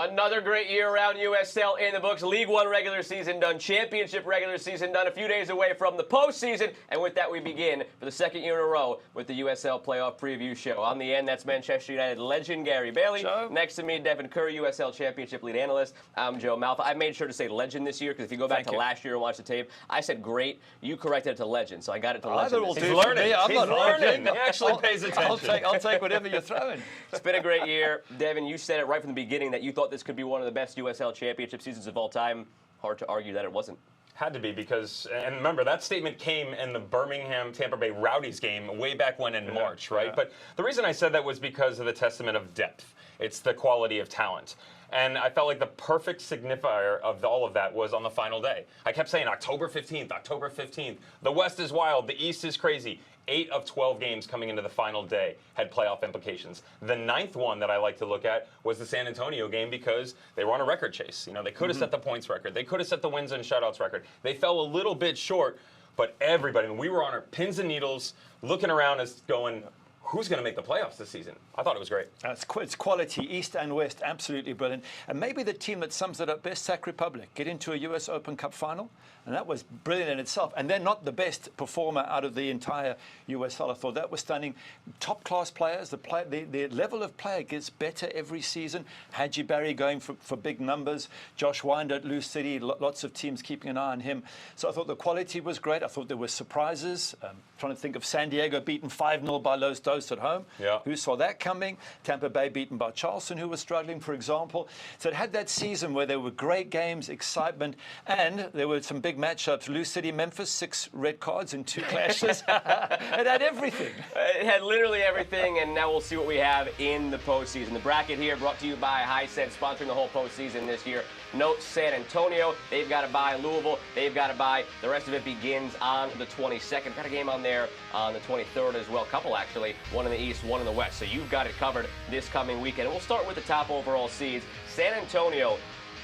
Another great year around USL in the books. League One regular season done. Championship regular season done. A few days away from the postseason. And with that, we begin for the second year in a row with the USL playoff preview show. On the end, that's Manchester United legend Gary Bailey. Joe. Next to me, Devin Curry, USL Championship lead analyst. I'm Joe Malfa. I made sure to say legend this year because if you go back to last year and watch the tape, I said great. You corrected it to legend, so I got it to legend. He's learning. I'm He's not learning. arguing. He actually pays attention. I'll take whatever you're throwing. It's been a great year. Devin, you said it right from the beginning that you thought this could be one of the best USL Championship seasons of all time. Hard to argue that it wasn't. Had to be because, and remember, that statement came in the Birmingham-Tampa Bay Rowdies game way back when in March, right? Yeah. But the reason I said that was because of the testament of depth. It's the quality of talent. And I felt like the perfect signifier of all of that was on the final day. I kept saying October 15th, October 15th. The West is wild. The East is crazy. 8 of 12 games coming into the final day had playoff implications. The 9th one that I like to look at was the San Antonio game because they were on a record chase. You know, they could have set the points record. They could have set the wins and shutouts record. They fell a little bit short, but everybody, we were on our pins and needles looking around us going, who's going to make the playoffs this season? I thought it was great. It's quality, East and West, absolutely brilliant. And maybe the team that sums it up best, Czech Republic, get into a US Open Cup final, and that was brilliant in itself. And they're not the best performer out of the entire USL. I thought that was stunning. Top-class players, the level of player gets better every season. Hadji Barry going for big numbers. Josh Winder at Loose City, lots of teams keeping an eye on him. So I thought the quality was great. I thought there were surprises. Trying to think of San Diego beaten 5-0 by Los Dos at home. Yeah. Who saw that coming? Tampa Bay beaten by Charleston, who was struggling, for example. So it had that season where there were great games, excitement, and there were some big matchups. Loose City, Memphis, 6 red cards in 2 clashes. It had everything. It had literally everything, and now we'll see what we have in the postseason. The bracket here brought to you by Hisense, sponsoring the whole postseason this year. Note San Antonio, they've got to buy Louisville, they've got to buy. The rest of it begins on the 22nd. Got a game on there on the 23rd as well. A couple, actually. One in the East, one in the West. So you've got it covered this coming weekend. And we'll start with the top overall seeds. San Antonio,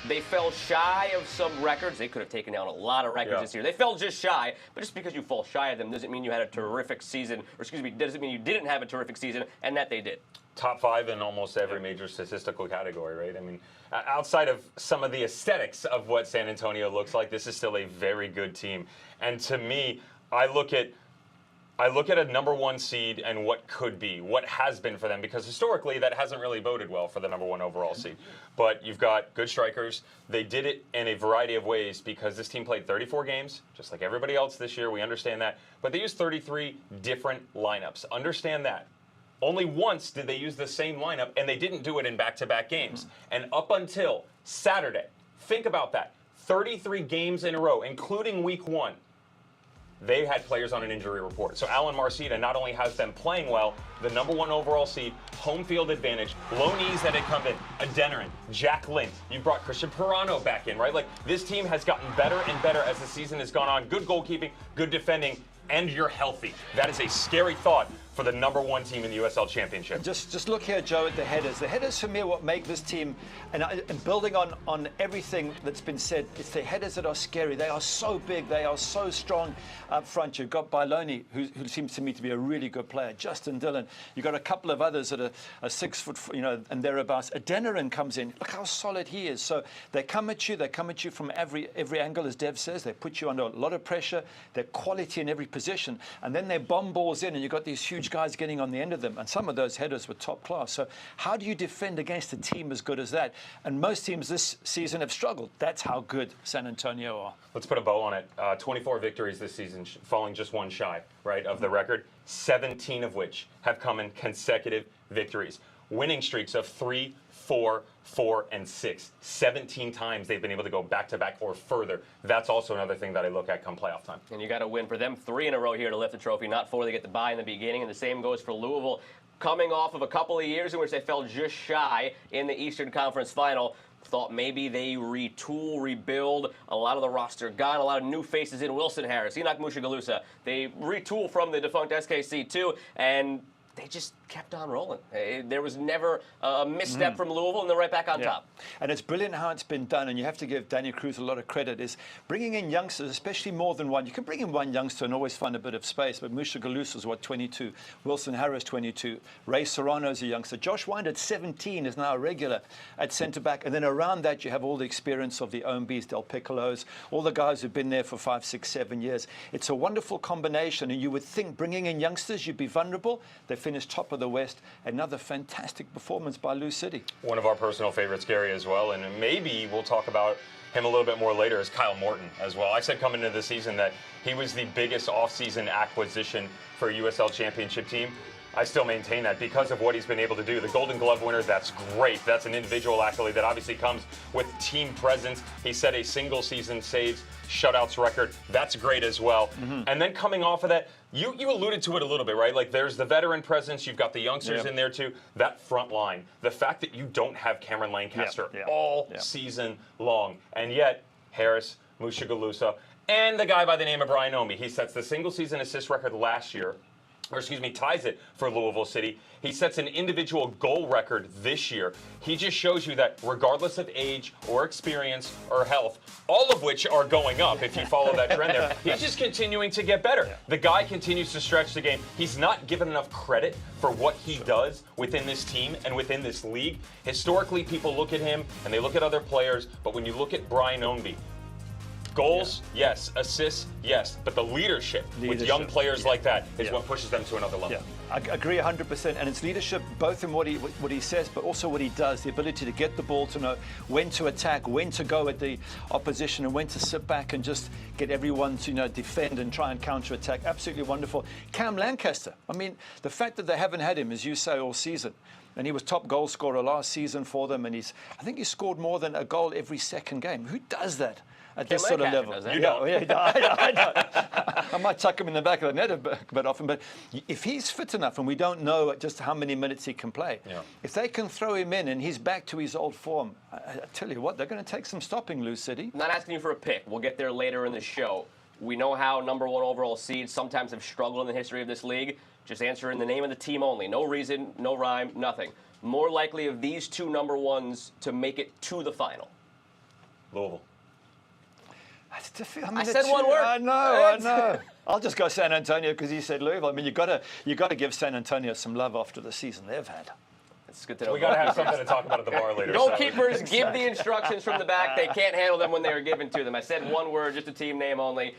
they fell shy of some records. They could have taken down a lot of records this year. They fell just shy, but just because you fall shy of them doesn't mean you had a terrific season, or excuse me, doesn't mean you didn't have a terrific season, and that they did. Top 5 in almost every major statistical category, right? I mean, outside of some of the aesthetics of what San Antonio looks like, this is still a very good team. And to me, I look at a number 1 seed and what could be, what has been for them, because historically that hasn't really boded well for the number 1 overall seed. But you've got good strikers. They did it in a variety of ways because this team played 34 games, just like everybody else this year. We understand that. But they used 33 different lineups. Understand that. Only once did they use the same lineup, and they didn't do it in back-to-back games. And up until Saturday, think about that, 33 games in a row, including week 1, they had players on an injury report. So Alan Marcita not only has them playing well, the number 1 overall seed, home field advantage, low knees that had come in, Adeniran, Jack Lint, you brought Christian Pirano back in, right? Like, this team has gotten better and better as the season has gone on. Good goalkeeping, good defending, and you're healthy. That is a scary thought for the number 1 team in the USL Championship. Just look here, Joe, at the headers. The headers, for me, are what make this team, and building on everything that's been said, it's the headers that are scary. They are so big. They are so strong up front. You've got Bailoni, who seems to me to be a really good player. Justin Dillon. You've got a couple of others that are 6 foot, and thereabouts. Adeniran comes in. Look how solid he is. So they come at you. They come at you from every angle, as Dev says. They put you under a lot of pressure. They're quality in every position. And then they bomb balls in, and you've got these huge guys getting on the end of them, and some of those headers were top class. So how do you defend against a team as good as that? And most teams this season have struggled. That's how good San Antonio are. Let's put a bow on it. 24 victories this season, falling just 1 shy, right, of the record, 17 of which have come in consecutive victories. Winning streaks of 3, 4, 4, and 6. 17 times they've been able to go back-to-back or further. That's also another thing that I look at come playoff time. And you got to win for them 3 in a row here to lift the trophy, not 4. They get the bye in the beginning, and the same goes for Louisville, coming off of a couple of years in which they fell just shy in the Eastern Conference Final. Thought maybe they retool, rebuild, a lot of the roster gone, a lot of new faces in. Wilson Harris, Enoch Mushagalusa. They retool from the defunct SKC too, and they just kept on rolling. There was never a misstep from Louisville, and they're right back on top. And it's brilliant how it's been done, and you have to give Daniel Cruz a lot of credit, is bringing in youngsters, especially more than one. You can bring in one youngster and always find a bit of space, but Musha Galusa is, 22. Wilson Harris, 22. Ray Serrano's a youngster. Josh Wind at 17 is now a regular at centre-back. And then around that, you have all the experience of the Ombies, Del Piccolos, all the guys who've been there for 5, 6, 7 years. It's a wonderful combination, and you would think bringing in youngsters, you'd be vulnerable. They finished top of the West. Another fantastic performance by Lou City. One of our personal favorites, Gary, as well, and maybe we'll talk about him a little bit more later, is Kyle Morton as well. I said coming into the season that he was the biggest offseason acquisition for a USL Championship team. I still maintain that because of what he's been able to do. The Golden Glove winner, that's great. That's an individual accolade that obviously comes with team presence. He set a single season saves, shutouts record. That's great as well. And then coming off of that, you alluded to it a little bit, right? Like there's the veteran presence. You've got the youngsters in there too. That front line, the fact that you don't have Cameron Lancaster all season long. And yet, Harris, Musha Galusa, and the guy by the name of Brian Omby, he sets the single season assist record last year. Ties it for Louisville City. He sets an individual goal record this year. He just shows you that regardless of age or experience or health, all of which are going up if you follow that trend there, he's just continuing to get better. The guy continues to stretch the game. He's not given enough credit for what he does within this team and within this league. Historically, people look at him and they look at other players, but when you look at Brian Omby, goals, yes. Assists, yes. But the leadership with young players like that is what pushes them to another level. I agree 100%. And it's leadership both in what he says, but also what he does. The ability to get the ball, to know when to attack, when to go at the opposition, and when to sit back and just get everyone to defend and try and counter-attack. Absolutely wonderful. Cam Lancaster. I mean, the fact that they haven't had him, as you say, all season. And he was top goal scorer last season for them. And I think he scored more than a goal every second game. Who does that at this sort of level? You don't. I know. I might tuck him in the back of the net a bit often, but if he's fit enough, and we don't know just how many minutes he can play, if they can throw him in and he's back to his old form, I tell you what, they're going to take some stopping, Lou City. I'm not asking you for a pick. We'll get there later in the show. We know how number 1 overall seeds sometimes have struggled in the history of this league. Just answer in the name of the team only. No reason, no rhyme, nothing. More likely of these two number 1s to make it to the final. Louisville. I said one word. I know. I'll just go San Antonio because he said Louisville. I mean, you got to give San Antonio some love after the season they've had. It's good to know. We got to have something to talk about at the bar later. Goalkeepers give the instructions from the back. They can't handle them when they are given to them. I said one word, just a team name only.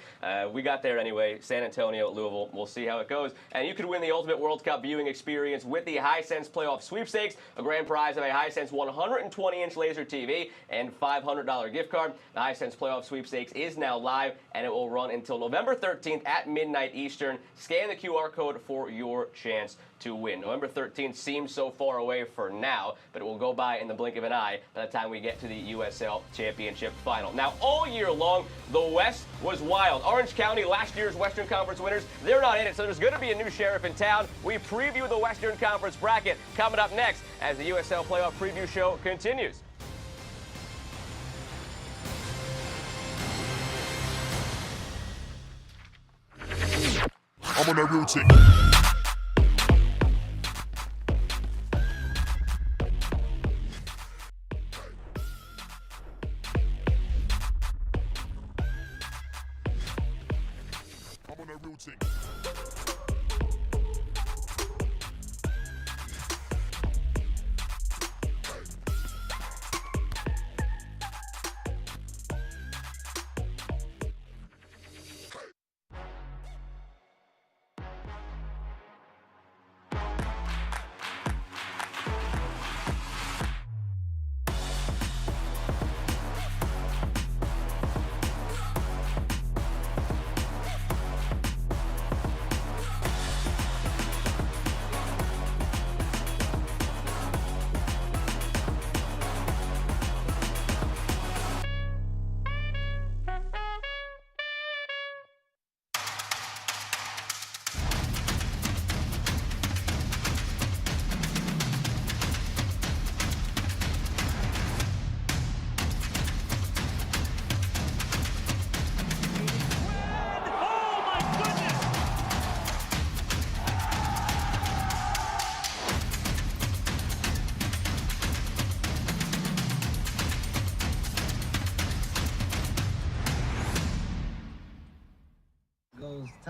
We got there anyway. San Antonio, Louisville. We'll see how it goes. And you could win the ultimate World Cup viewing experience with the Hisense Playoff Sweepstakes, a grand prize of a Hisense 120-inch laser TV and $500 gift card. The Hisense Playoff Sweepstakes is now live, and it will run until November 13th at midnight Eastern. Scan the QR code for your chance to win. November 13th seems so far away for now, but it will go by in the blink of an eye by the time we get to the USL Championship final. Now, all year long, the West was wild. Orange County, last year's Western Conference winners, they're not in it, so there's going to be a new sheriff in town. We preview the Western Conference bracket coming up next as the USL Playoff Preview Show continues. I'm on that real tick.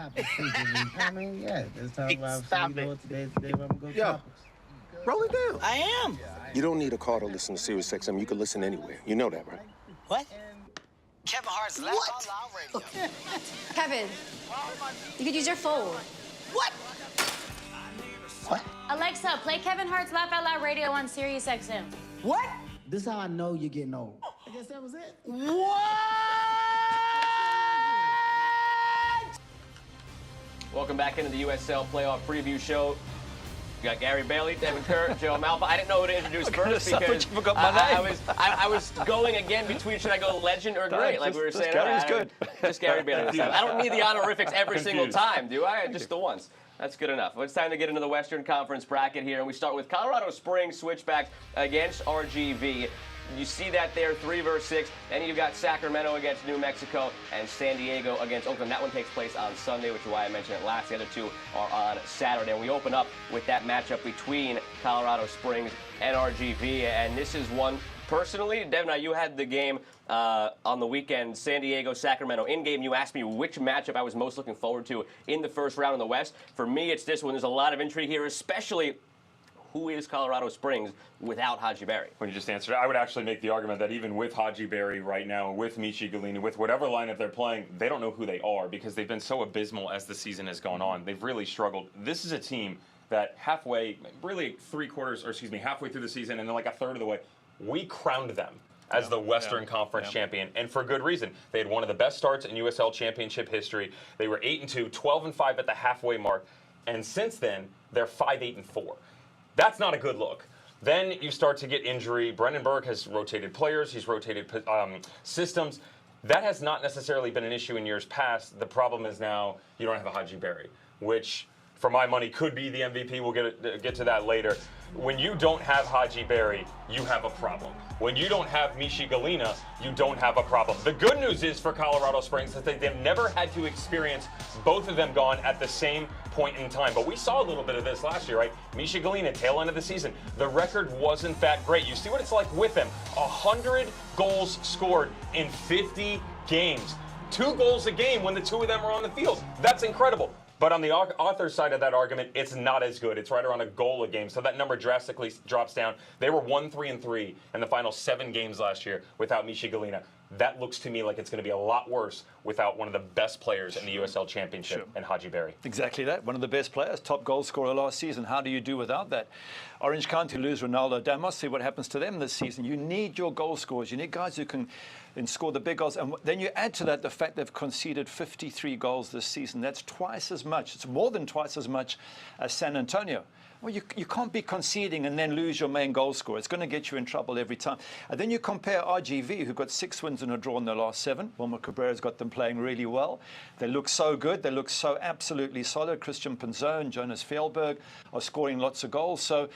topics. I mean, yeah, let's talk about today we're gonna go Yo, topics. roll it down. I am. You don't need a car to listen to Sirius XM. You can listen anywhere. You know that, right? What? Kevin Hart's Laugh Out Loud Radio. Kevin, you could use your phone. What? What? Alexa, play Kevin Hart's Laugh Out Loud Radio on Sirius XM. What? This is how I know you're getting old. I guess that was it. What? Welcome back into the USL playoff preview show. You got Gary Bailey, Devin Kerr, Joe Malfa. I didn't know who to introduce first because you forgot my name. I was going again between should I go legend or great, like we were saying. Gary's good. Just Gary Bailey this time. I don't need the honorifics every single time, do I? Just the once. That's good enough. Well, it's time to get into the Western Conference bracket here, and we start with Colorado Springs Switchbacks against RGV. You see that there, 3 versus 6. Then you've got Sacramento against New Mexico and San Diego against Oakland. That one takes place on Sunday, which is why I mentioned it last. The other two are on Saturday. And we open up with that matchup between Colorado Springs and RGV. And this is one, personally, Devin, you had the game on the weekend, San Diego, Sacramento. In-game, you asked me which matchup I was most looking forward to in the first round in the West. For me, it's this one. There's a lot of intrigue here, especially who is Colorado Springs without Haji Berry? When you just answered it, I would actually make the argument that even with Haji Berry right now, with Michi Galina, with whatever lineup they're playing, they don't know who they are because they've been so abysmal as the season has gone on. They've really struggled. This is a team that halfway through the season and then like a third of the way, we crowned them as the Western Conference champion, and for good reason. They had one of the best starts in USL Championship history. They were 8-2, 12-5 at the halfway mark, and since then, they're 5-8-4. That's not a good look. Then you start to get injury. Brendan Berg has rotated players. He's rotated systems. That has not necessarily been an issue in years past. The problem is now you don't have a Haji Berry, which, for my money, could be the MVP. We'll get to that later. When you don't have Haji Berry, you have a problem. When you don't have Michi Galina, you don't have a problem. The good news is for Colorado Springs that they've never had to experience both of them gone at the same point in time. But we saw a little bit of this last year, right? Michi Galina, tail end of the season. The record wasn't that great. You see what it's like with them. 100 goals scored in 50 games. 2 goals a game when the two of them are on the field. That's incredible. But on the author side of that argument, it's not as good. It's right around a goal a game. So that number drastically drops down. They were 1-3-3 in the final 7 games last year without Michi Galina. That looks to me like it's going to be a lot worse without one of the best players in the USL Championship and Haji Berry. Exactly that. One of the best players, top goal scorer last season. How do you do without that? Orange County lose Ronaldo Damos. See what happens to them this season. You need your goal scorers. You need guys who can score the big goals. And then you add to that the fact they've conceded 53 goals this season. That's twice as much. It's more than twice as much as San Antonio. Well, you can't be conceding and then lose your main goal scorer. It's going to get you in trouble every time. And then you compare RGV, who got 6 wins and a draw in their last 7. Wilmer Cabrera's got them playing really well. They look so good. They look so absolutely solid. Christian Pinzon, Jonas Fjellberg are scoring lots of goals. So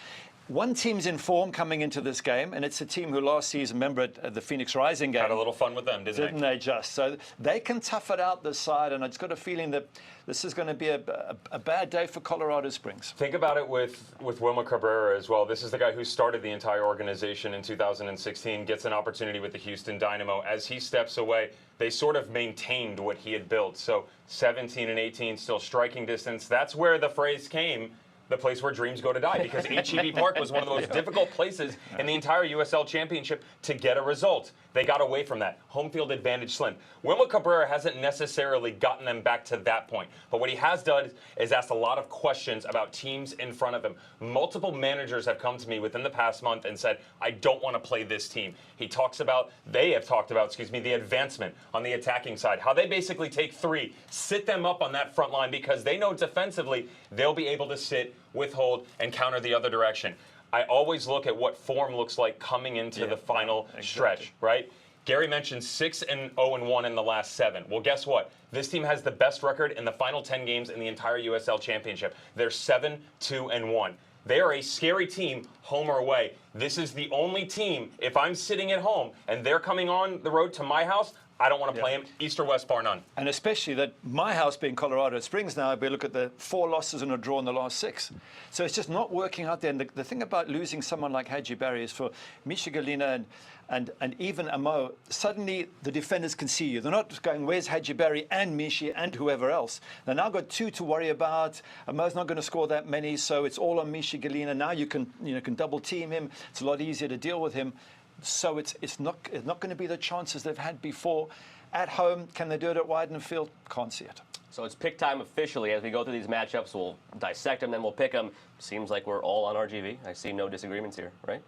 one team's in form coming into this game, and it's a team who last season, remember at the Phoenix Rising game, had a little fun with them, didn't they just? So they can tough it out this side, and I've got a feeling that this is going to be a bad day for Colorado Springs. Think about it with Wilmer Cabrera as well. This is the guy who started the entire organization in 2016, gets an opportunity with the Houston Dynamo. As he steps away, they sort of maintained what he had built. So 17 and 18, still striking distance. That's where the phrase came, the place where dreams go to die, because HEB Park was one of the most difficult places in the entire USL Championship to get a result. They got away from that. Home field advantage slim. Wilmer Cabrera hasn't necessarily gotten them back to that point, but what he has done is asked a lot of questions about teams in front of him. Multiple managers have come to me within the past month and said, I don't want to play this team. They have talked about, the advancement on the attacking side, how they basically take 3, sit them up on that front line because they know defensively they'll be able to sit, withhold, and counter the other direction. I always look at what form looks like coming into the final stretch, right? Gary mentioned 6-0-1 in the last 7. Well, guess what? This team has the best record in the final 10 games in the entire USL Championship. They're 7-2-1. They are a scary team, home or away. This is the only team, if I'm sitting at home and they're coming on the road to my house, I don't want to play him, east or west, bar none. And especially that my house being Colorado Springs now, we look at the 4 losses and a draw in the last 6. So it's just not working out there. And the thing about losing someone like Hadji Barry is for Misha Galina and even Amo, suddenly the defenders can see you. They're not going, where's Hadji Barry and Mishi and whoever else? They've now got 2 to worry about. Amo's not going to score that many, so it's all on Misha Galina. Now you can double team him. It's a lot easier to deal with him. So it's not going to be the chances they've had before. At home, can they do it at Widener Field? Can't see it. So it's pick time officially. As we go through these matchups, we'll dissect them, then we'll pick them. Seems like we're all on RGV. I see no disagreements here, right?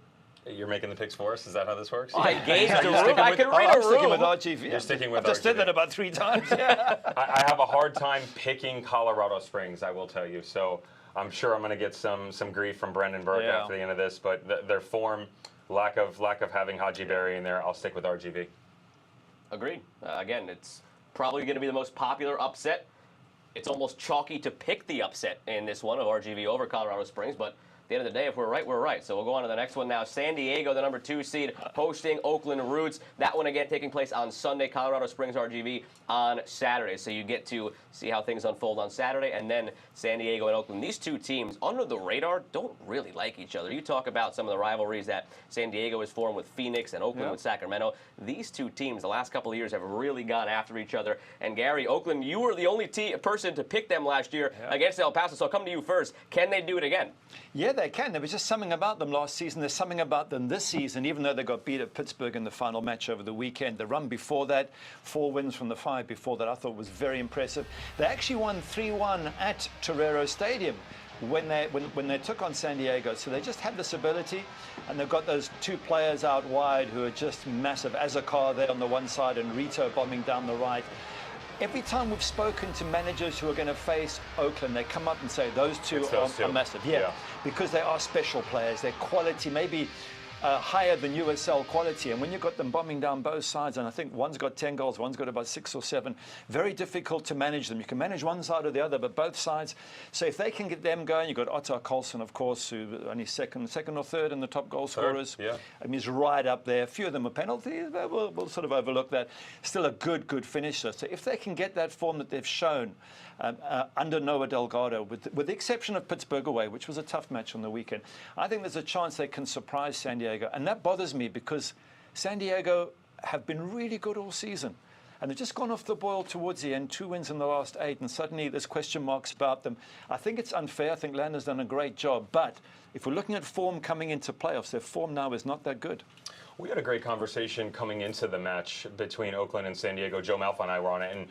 You're making the picks for us? Is that how this works? I gauged the room. I can read I'm a sticking with room. RGV. You're sticking with I've just RGV. said that about 3 times. Yeah. I have a hard time picking Colorado Springs, I will tell you. So I'm sure I'm going to get some grief from Brendan Burke after the end of this. But their form, lack of having Hadji Barry in there, I'll stick with RGV. Agreed. Again, it's probably going to be the most popular upset. It's almost chalky to pick the upset in this one of RGV over Colorado Springs, but at the end of the day, if we're right, we're right. So we'll go on to the next one now. San Diego, the number 2 seed, hosting Oakland Roots. That one, again, taking place on Sunday. Colorado Springs RGV on Saturday. So you get to see how things unfold on Saturday. And then San Diego and Oakland. These 2 teams, under the radar, don't really like each other. You talk about some of the rivalries that San Diego has formed with Phoenix and Oakland with Sacramento. These 2 teams, the last couple of years, have really gone after each other. And Gary, Oakland, you were the only person to pick them last year against El Paso. So I'll come to you first. Can they do it again? Yeah, they can. There was just something about them last season. There's something about them this season, even though they got beat at Pittsburgh in the final match over the weekend. The run before that, 4 wins from the 5 before that, I thought was very impressive. They actually won 3-1 at Torero Stadium when they took on San Diego. So they just have this ability, and they've got those 2 players out wide who are just massive. Azakar there on the one side and Rito bombing down the right. Every time we've spoken to managers who are going to face Oakland, they come up and say those 2 are massive. Yeah, because they are special players. Their quality maybe higher than USL quality. And when you've got them bombing down both sides, and I think one's got 10 goals, one's got about 6 or 7, very difficult to manage them. You can manage one side or the other, but both sides. So if they can get them going, you've got Ottar Carlson, of course, who only second or third in the top goal scorers. I mean, he's right up there. A few of them are penalties, but we'll sort of overlook that. Still a good finisher. So if they can get that form that they've shown under Noah Delgado, with the exception of Pittsburgh away, which was a tough match on the weekend, I think there's a chance they can surprise San Diego. And that bothers me because San Diego have been really good all season. And they've just gone off the boil towards the end, 2 wins in the last 8, and suddenly there's question marks about them. I think it's unfair. I think Lander's done a great job. But if we're looking at form coming into playoffs, their form now is not that good. We had a great conversation coming into the match between Oakland and San Diego. Joe Malfa and I were on it, and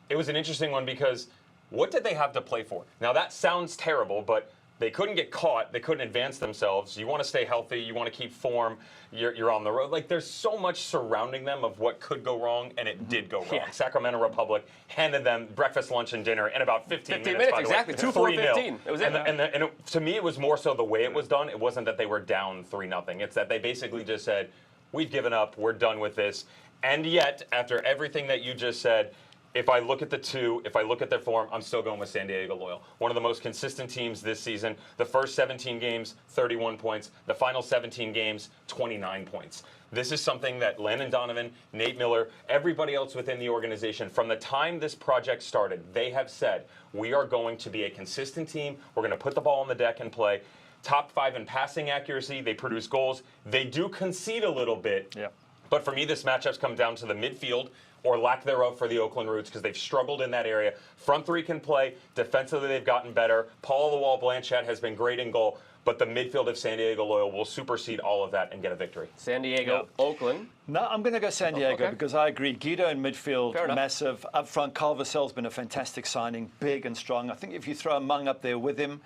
it was an interesting one because what did they have to play for? Now, that sounds terrible, but they couldn't get caught. They couldn't advance themselves. You want to stay healthy. You want to keep form. You're on the road. Like, there's so much surrounding them of what could go wrong, and it did go wrong. Yeah. Sacramento Republic handed them breakfast, lunch, and dinner in about 15 minutes. By the exactly. Way. 2 4 15. It was it. And to me, it was more so the way it was done. It wasn't that they were down 3-0. It's that they basically just said, we've given up. We're done with this. And yet, after everything that you just said, if I look at the 2, if I look at their form, I'm still going with San Diego Loyal. One of the most consistent teams this season. The first 17 games, 31 points. The final 17 games, 29 points. This is something that Landon Donovan, Nate Miller, everybody else within the organization, from the time this project started, they have said, we are going to be a consistent team. We're going to put the ball on the deck and play. Top 5 in passing accuracy. They produce goals. They do concede a little bit. Yeah. But for me, this matchup's come down to the midfield, or lack thereof for the Oakland Roots, because they've struggled in that area. Front 3 can play. Defensively, they've gotten better. Paul the Wall Blanchett has been great in goal. But the midfield of San Diego Loyal will supersede all of that and get a victory. San Diego, Oakland. No, I'm going to go San Diego because I agree. Guido in midfield, massive. Up front, Carvacel's been a fantastic signing, big and strong. I think if you throw Mung up there with him,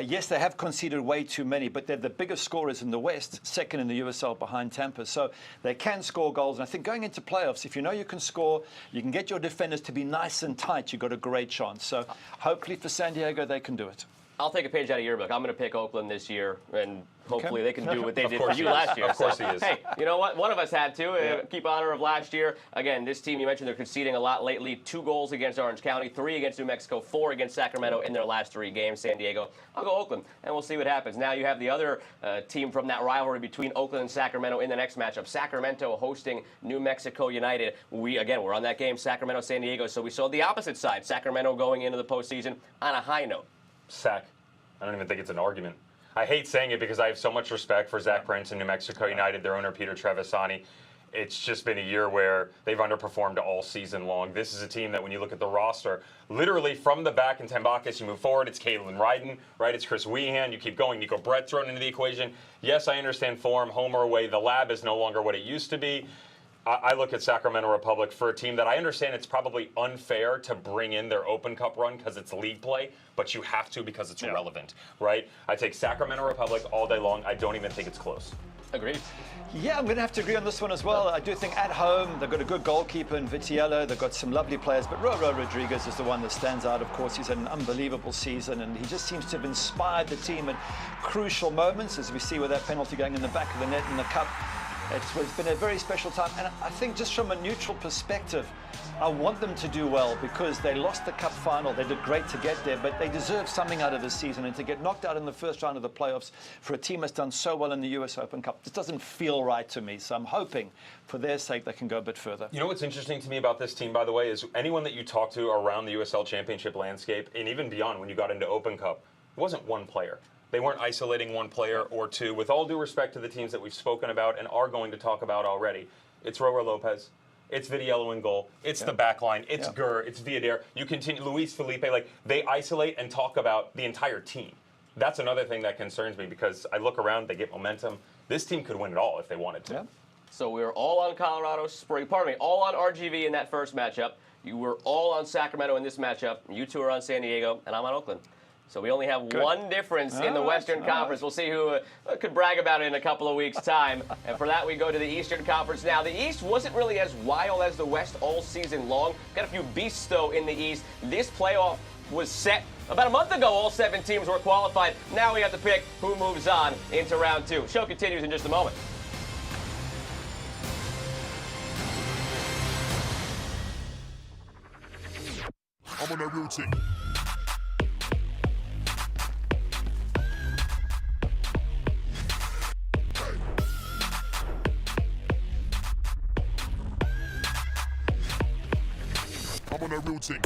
yes, they have conceded way too many, but they're the biggest scorers in the West, second in the USL behind Tampa. So they can score goals. And I think going into playoffs, if you know you can score, you can get your defenders to be nice and tight, you've got a great chance. So hopefully for San Diego, they can do it. I'll take a page out of your book. I'm going to pick Oakland this year, and hopefully they can do what they did for course you he is. last year. Of course he is. Hey, you know what? One of us had to. Keep honor of last year. Again, this team, you mentioned they're conceding a lot lately. 2 goals against Orange County, 3 against New Mexico, 4 against Sacramento in their last 3 games. San Diego. I'll go Oakland, and we'll see what happens. Now you have the other team from that rivalry between Oakland and Sacramento in the next matchup. Sacramento hosting New Mexico United. We're on that game, Sacramento, San Diego. So we saw the opposite side. Sacramento going into the postseason on a high note. Sac. I don't even think it's an argument. I hate saying it because I have so much respect for Zach Prince and New Mexico United, their owner, Peter Trevisani. It's just been a year where they've underperformed all season long. This is a team that when you look at the roster, literally from the back in Tambakis, you move forward, it's Caitlin Ryden, right? It's Chris Weehan, you keep going, Nico Brett thrown into the equation. Yes, I understand form, home or away. The lab is no longer what it used to be. I look at Sacramento Republic for a team that I understand it's probably unfair to bring in their Open Cup run because it's league play, but you have to because it's relevant, right? I take Sacramento Republic all day long. I don't even think it's close. Agreed. Yeah, I'm going to have to agree on this one as well. I do think at home, they've got a good goalkeeper in Vitiello. They've got some lovely players, but Roro Rodriguez is the one that stands out. Of course, he's had an unbelievable season, and he just seems to have inspired the team at crucial moments, as we see with that penalty going in the back of the net in the cup. It's been a very special time, and I think just from a neutral perspective, I want them to do well because they lost the cup final. They did great to get there, but they deserve something out of this season, and to get knocked out in the first round of the playoffs for a team that's done so well in the US Open Cup, this doesn't feel right to me. So I'm hoping for their sake they can go a bit further. You know what's interesting to me about this team, by the way, is anyone that you talk to around the USL Championship landscape, and even beyond when you got into Open Cup, it wasn't one player. They weren't isolating one player or two. With all due respect to the teams that we've spoken about and are going to talk about already, it's Roro Lopez, it's Vitiello in goal, it's the back line, it's Gurr, it's Villader. You continue, Luis Felipe, like they isolate and talk about the entire team. That's another thing that concerns me because I look around, they get momentum. This team could win it all if they wanted to. Yeah. So we were all on Colorado Springs, all on RGV in that first matchup. You were all on Sacramento in this matchup. You two are on San Diego, and I'm on Oakland. So we only have one difference in the Western Conference. We'll see who could brag about it in a couple of weeks' time. And for that, we go to the Eastern Conference now. The East wasn't really as wild as the West all season long. Got a few beasts, though, in the East. This playoff was set about a month ago. All 7 teams were qualified. Now we have to pick who moves on into round 2. Show continues in just a moment. I'm on that real team. I'm on that real team.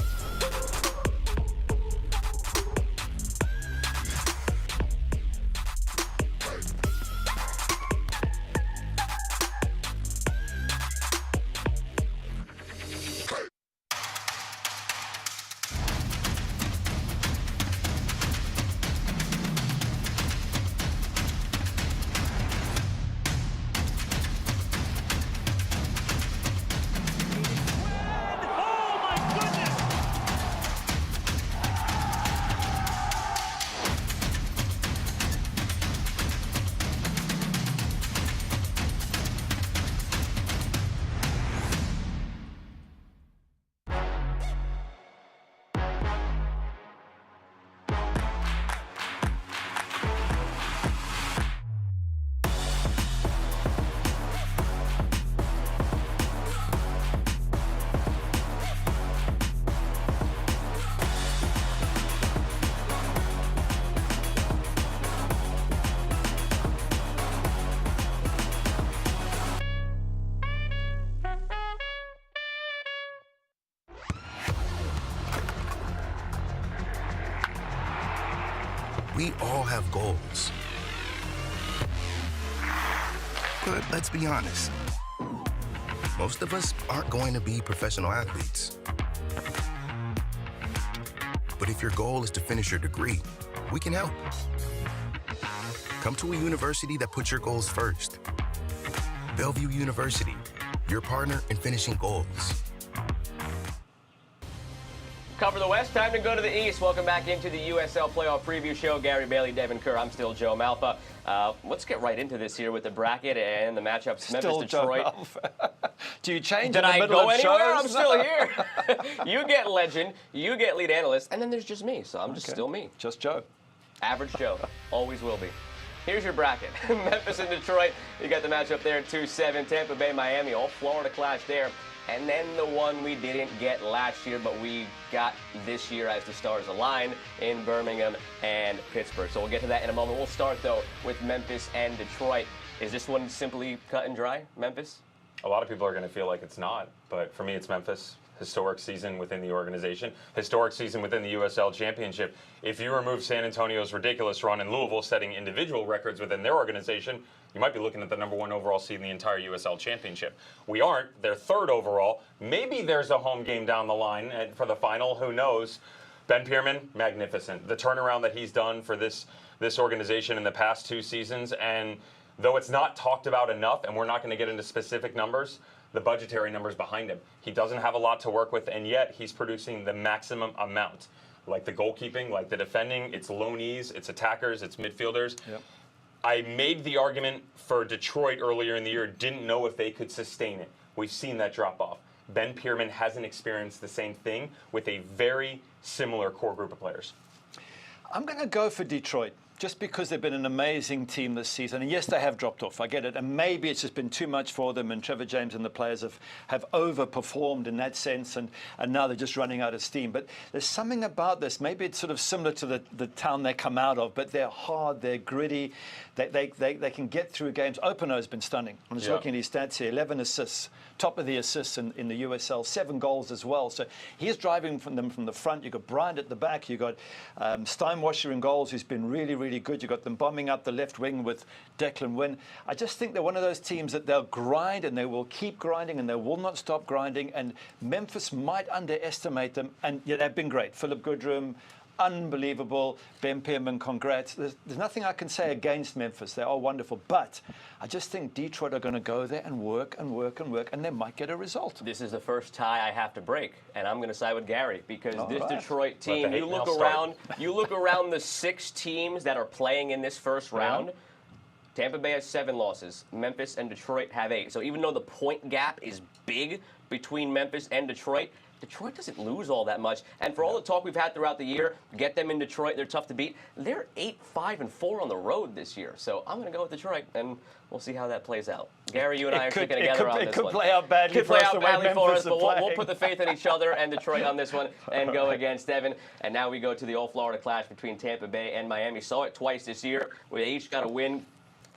We all have goals. But let's be honest. Most of us aren't going to be professional athletes. But if your goal is to finish your degree, we can help. Come to a university that puts your goals first. Bellevue University, your partner in finishing goals. Cover the West, time to go to the East. Welcome back into the USL Playoff Preview Show. Gary Bailey, Devin Kerr, I'm still Joe Malfa. Let's get right into this here with the bracket and the matchups. Memphis-Detroit. Do you change Did in the I middle go of anywhere? shows? I'm still here. You get legend, you get lead analyst, and then there's just me, so I'm just still me. Just Joe. Average Joe. Always will be. Here's your bracket. Memphis and Detroit. You got the matchup there at 2-7. Tampa Bay, Miami. All Florida clash there. And then the one we didn't get last year, but we got this year as the stars align in Birmingham and Pittsburgh. So we'll get to that in a moment. We'll start, though, with Memphis and Detroit. Is this one simply cut and dry, Memphis? A lot of people are going to feel like it's not, but for me, it's Memphis. Historic season within the organization. Historic season within the USL Championship. If you remove San Antonio's ridiculous run in Louisville, setting individual records within their organization, you might be looking at the #1 overall seed in the entire USL Championship. We aren't. They're 3rd overall. Maybe there's a home game down the line for the final. Who knows? Ben Pierman, magnificent. The turnaround that he's done for this organization in the past 2 seasons, and though it's not talked about enough, and we're not going to get into specific numbers, the budgetary numbers behind him. He doesn't have a lot to work with, and yet he's producing the maximum amount. Like the goalkeeping, like the defending, it's loanees, it's attackers, it's midfielders. Yep. I made the argument for Detroit earlier in the year, didn't know if they could sustain it. We've seen that drop off. Ben Pierman hasn't experienced the same thing with a very similar core group of players. I'm going to go for Detroit, just because they've been an amazing team this season. And yes, they have dropped off. I get it. And maybe it's just been too much for them, and Trevor James and the players have overperformed in that sense, and now they're just running out of steam. But there's something about this. Maybe it's sort of similar to the town they come out of, but they're hard, they're gritty, they can get through games. Openo has been stunning. I'm just looking at his stats here, 11 assists, top of the assists in the USL, 7 goals as well. So he's driving them from the front. You've got Bryant at the back. You've got Steinwasser in goals, who's been really, really good. You've got them bombing up the left wing with Declan Wynn. I just think they're one of those teams that they'll grind, and they will keep grinding, and they will not stop grinding. And Memphis might underestimate them. And yeah, they've been great. Philip Goodrum, unbelievable. Ben Pierman, congrats. There's nothing I can say against Memphis. They are wonderful. But I just think Detroit are going to go there and work and work and work, and they might get a result. This is the first tie I have to break, and I'm going to side with Gary, because this Detroit team, you look around the 6 teams that are playing in this first round. Tampa Bay has 7 losses. Memphis and Detroit have 8. So even though the point gap is big between Memphis and Detroit doesn't lose all that much. And for all the talk we've had throughout the year, get them in Detroit, they're tough to beat. They're 8-5-4 on the road this year. So I'm going to go with Detroit, and we'll see how that plays out. Gary, you and I are sticking together on this one. It could play out badly for us, but we'll put the faith in each other and Detroit on this one and go against Evan. And now we go to the all-Florida clash between Tampa Bay and Miami. Saw it twice this year. We each got a win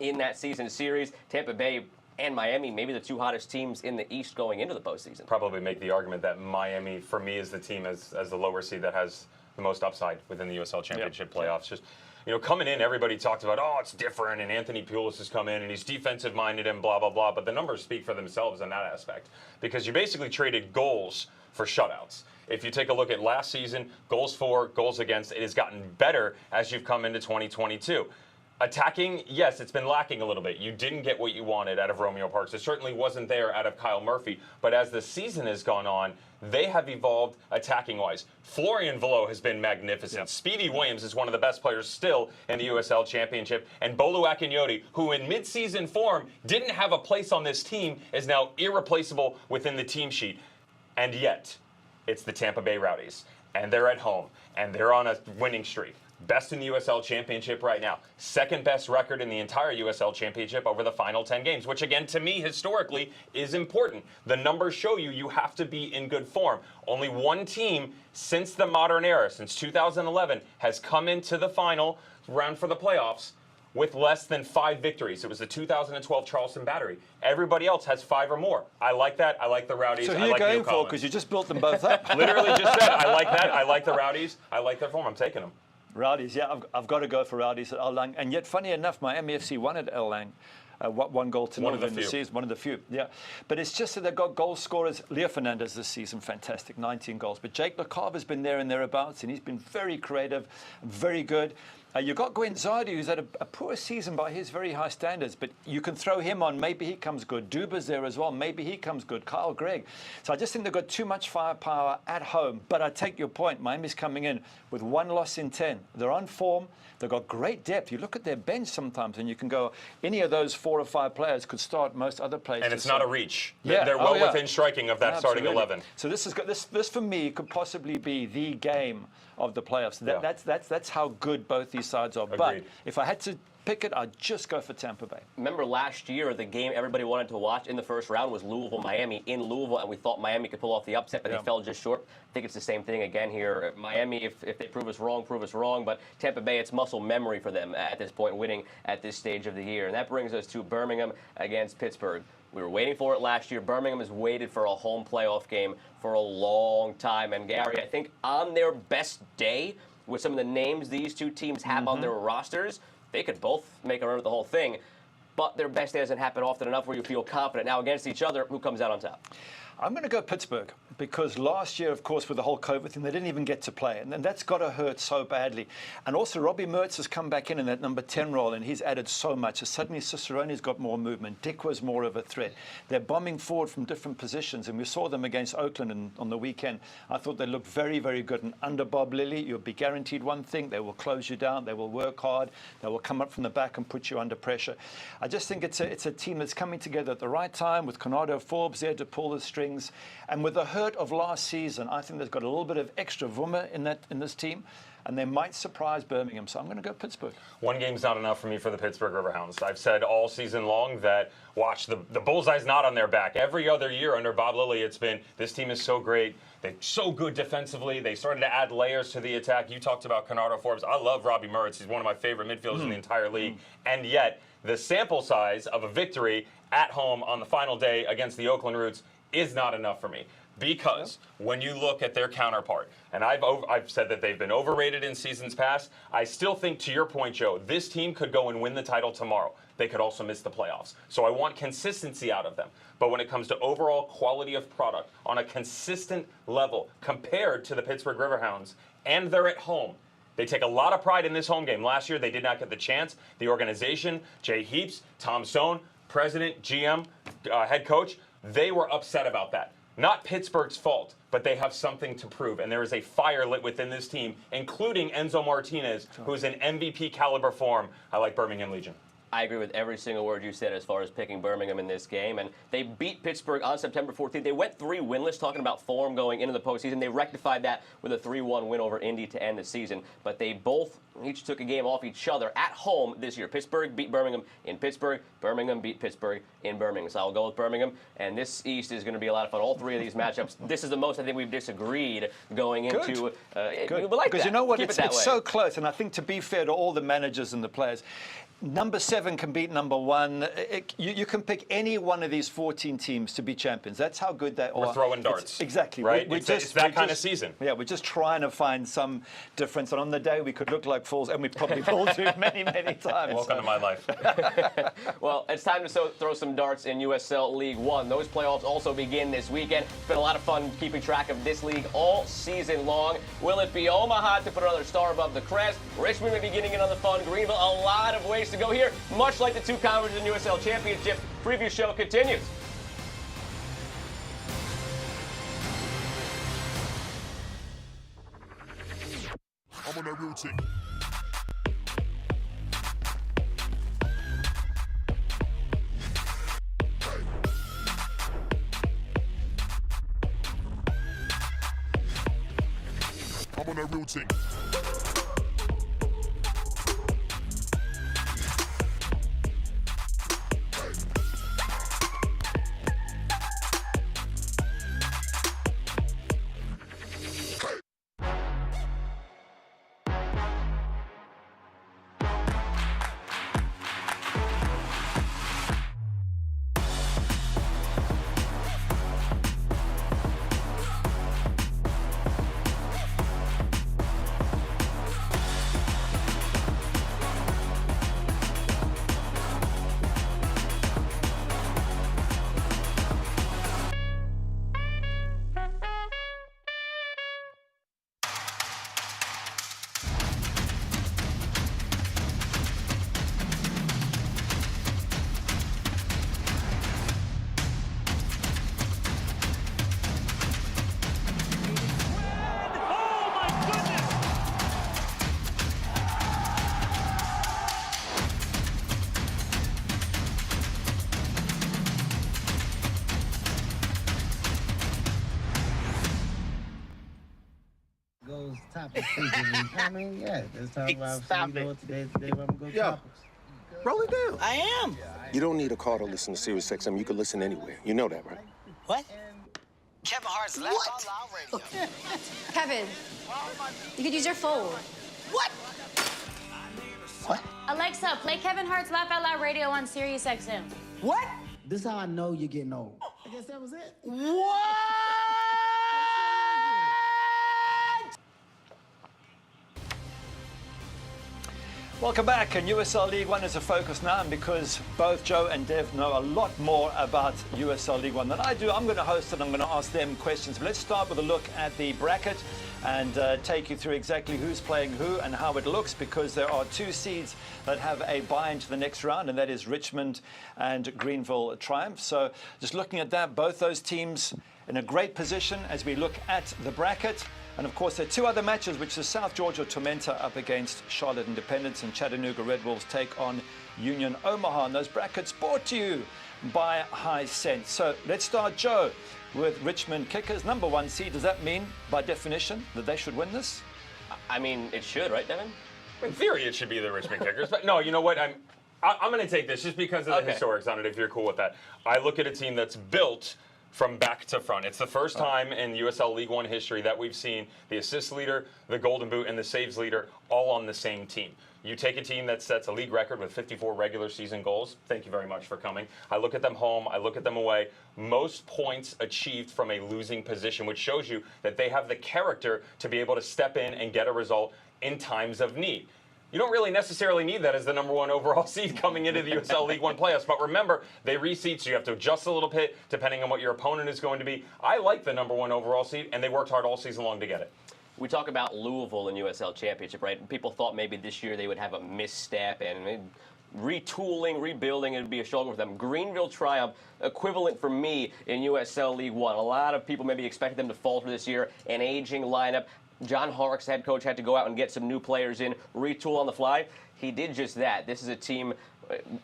in that season series. Tampa Bay and Miami, maybe the 2 hottest teams in the East going into the postseason. Probably make the argument that Miami, for me, is the team as the lower seed that has the most upside within the USL Championship playoffs. Just, coming in, everybody talked about, it's different, and Anthony Pulis has come in, and he's defensive-minded and blah, blah, blah. But the numbers speak for themselves in that aspect, because you basically traded goals for shutouts. If you take a look at last season, goals for, goals against, it has gotten better as you've come into 2022. Attacking, yes, it's been lacking a little bit. You didn't get what you wanted out of Romeo Parks. It certainly wasn't there out of Kyle Murphy. But as the season has gone on, they have evolved attacking-wise. Florian Velo has been magnificent. Yep. Speedy Williams is one of the best players still in the USL Championship. And Bolu Akinyodi, who in mid-season form didn't have a place on this team, is now irreplaceable within the team sheet. And yet, it's the Tampa Bay Rowdies. And they're at home. And they're on a winning streak. Best in the USL Championship right now. Second best record in the entire USL Championship over the final 10 games, which again, to me, historically, is important. The numbers show you have to be in good form. Only one team since the modern era, since 2011, has come into the final round for the playoffs with less than 5 victories. It was the 2012 Charleston Battery. Everybody else has 5 or more. I like that. I like the Rowdies. So who are you going for? Because you just built them both up. Literally just said, I like that. I like the Rowdies. I like their form. I'm taking them. Rowdies, yeah, I've got to go for Rowdies at El Lang. And yet, funny enough, Miami FC won at El Lang. 1 goal to nil in the season. One of the few, yeah. But it's just that they've got goal scorers. Leo Fernandez this season, fantastic, 19 goals. But Jake LaCave has been there and thereabouts, and he's been very creative, very good. You've got Guenzardi, who's had a poor season by his very high standards, but you can throw him on. Maybe he comes good. Duba's there as well. Maybe he comes good. Kyle Gregg. So I just think they've got too much firepower at home. But I take your point. Miami's coming in with 1 loss in 10. They're on form. They've got great depth. You look at their bench sometimes, and you can go, any of those 4 or 5 players could start most other places. And it's not a reach. Yeah. They're well within striking of that starting 11. So this for me could possibly be the game of the playoffs. That's how good both these these sides are. Agreed. But if I had to pick it, I'd just go for Tampa Bay. Remember last year, the game everybody wanted to watch in the first round was Louisville-Miami in Louisville, and we thought Miami could pull off the upset, but they fell just short. I think it's the same thing again here. Miami, if they prove us wrong, but Tampa Bay, it's muscle memory for them at this point, winning at this stage of the year. And that brings us to Birmingham against Pittsburgh. We were waiting for it last year. Birmingham has waited for a home playoff game for a long time. And Gary, I think on their best day, with some of the names these two teams have on their rosters, they could both make a run at the whole thing, but their best day doesn't happen often enough where you feel confident. Now, against each other, who comes out on top? I'm going to go Pittsburgh because last year, of course, with the whole COVID thing, they didn't even get to play. And that's got to hurt so badly. And also, Robbie Mertz has come back in that number 10 role, and he's added so much. So suddenly, Cicerone's got more movement. Dick was more of a threat. They're bombing forward from different positions, and we saw them against Oakland on the weekend. I thought they looked very, very good. And under Bob Lilly, you'll be guaranteed one thing. They will close you down. They will work hard. They will come up from the back and put you under pressure. I just think it's a team that's coming together at the right time with Conrado Forbes there to pull the strings. And with the hurt of last season, I think they've got a little bit of extra vummer in this team, and they might surprise Birmingham. So I'm going to go Pittsburgh. One game's not enough for me for the Pittsburgh Riverhounds. I've said all season long that, watch, the bullseye's not on their back. Every other year under Bob Lilly, it's been, this team is so great. They're so good defensively. They started to add layers to the attack. You talked about Conrado Forbes. I love Robbie Mertz. He's one of my favorite midfielders in the entire league. And yet, the sample size of a victory at home on the final day against the Oakland Roots is not enough for me. Because when you look at their counterpart, and I've said that they've been overrated in seasons past, I still think, to your point, Joe, this team could go and win the title tomorrow. They could also miss the playoffs. So I want consistency out of them. But when it comes to overall quality of product on a consistent level compared to the Pittsburgh Riverhounds, and they're at home, they take a lot of pride in this home game. Last year, they did not get the chance. The organization, Jay Heaps, Tom Stone, president, GM, head coach, they were upset about that. Not Pittsburgh's fault, but they have something to prove. And there is a fire lit within this team, including Enzo Martinez, who's in MVP caliber form. I like Birmingham Legion. I agree with every single word you said as far as picking Birmingham in this game. And they beat Pittsburgh on September 14th. They went 3 winless, talking about form going into the postseason. They rectified that with a 3-1 win over Indy to end the season. But they both each took a game off each other at home this year. Pittsburgh beat Birmingham in Pittsburgh. Birmingham beat Pittsburgh in Birmingham. So I'll go with Birmingham. And this East is going to be a lot of fun. All 3 of these matchups. This is the most I think we've disagreed going into. Good. Like because that. you know what? Keep It's it that way. so close. And I think, to be fair to all the managers and the players, number 7 can beat number 1. You can pick any one of these 14 teams to be champions. That's how good they are. We're throwing darts. Exactly. Right? It's that kind of season. Yeah, we're just trying to find some difference. And on the day, we could look like fools, and we probably will do many, many times. Welcome to my life. Well, it's time to throw some darts in USL League One. Those playoffs also begin this weekend. It's been a lot of fun keeping track of this league all season long. Will it be Omaha to put another star above the crest? Richmond may be getting in on the fun. Greenville, a lot of ways to go here. Much like the 2 conferences in USL Championship. Preview show continues. I'm on that real thing. I'm on that real thing. Top is I mean, yeah. Let's talk about today where I'm going to topics. Roll it down. I am. You don't need a car to listen to Sirius XM. You can listen anywhere. You know that, right? What? Kevin Hart's Laugh Out Loud Radio. Kevin, you could use your phone. What? What? Alexa, play Kevin Hart's Laugh Out Loud Radio on Sirius XM. What? This is how I know you're getting old. I guess that was it. What? Welcome back, and USL League One is a focus now, and because both Joe and Dev know a lot more about USL League One than I do, I'm going to host it. I'm going to ask them questions. But let's start with a look at the bracket and take you through exactly who's playing who and how it looks, because there are two seeds that have a bye into the next round, and that is Richmond and Greenville Triumph. So just looking at that, both those teams in a great position as we look at the bracket. And of course, there are two other matches, which is South Georgia Tormenta up against Charlotte Independence, and Chattanooga Red Wolves take on Union Omaha. And those brackets brought to you by High Sense. So let's start, Joe, with Richmond Kickers, number one seed. Does that mean, by definition, that they should win this? I mean, it should, right, Devin? In theory, it should be the Richmond Kickers. But no, you know what? I'm going to take this just because of the historics on it, if you're cool with that. I look at a team that's built from back to front. It's the first time in USL League One history that we've seen the assist leader, the golden boot, and the saves leader all on the same team. You take a team that sets a league record with 54 regular season goals. Thank you very much for coming. I look at them home. I look at them away. Most points achieved from a losing position, which shows you that they have the character to be able to step in and get a result in times of need. You don't really necessarily need that as the number one overall seed coming into the USL League One playoffs. But remember, they reseed, so you have to adjust a little bit depending on what your opponent is going to be. I like the number one overall seed, and they worked hard all season long to get it. We talk about Louisville in USL Championship, right? People thought maybe this year they would have a misstep and retooling, rebuilding, it would be a struggle for them. Greenville Triumph, equivalent for me in USL League One. A lot of people maybe expected them to falter this year. An aging lineup. John Hark's head coach had to go out and get some new players in, retool on the fly. He did just that. This is a team,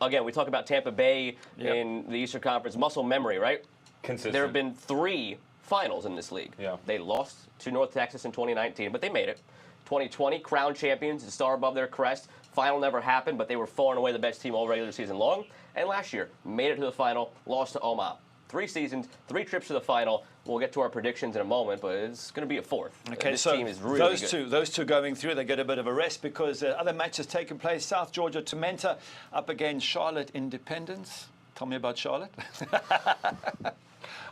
again, we talk about Tampa Bay in the Eastern Conference, muscle memory, right? Consistent. There have been 3 finals in this league. Yeah. They lost to North Texas in 2019, but they made it. 2020, crown champions, a star above their crest. Final never happened, but they were far and away the best team all regular season long. And last year, made it to the final, lost to Omaha. 3 seasons, 3 trips to the final. We'll get to our predictions in a moment, but it's going to be a 4th. Okay, this so team is really good. Those two going through, they get a bit of a rest because other matches taking place. South Georgia Tormenta up against Charlotte Independence. Tell me about Charlotte.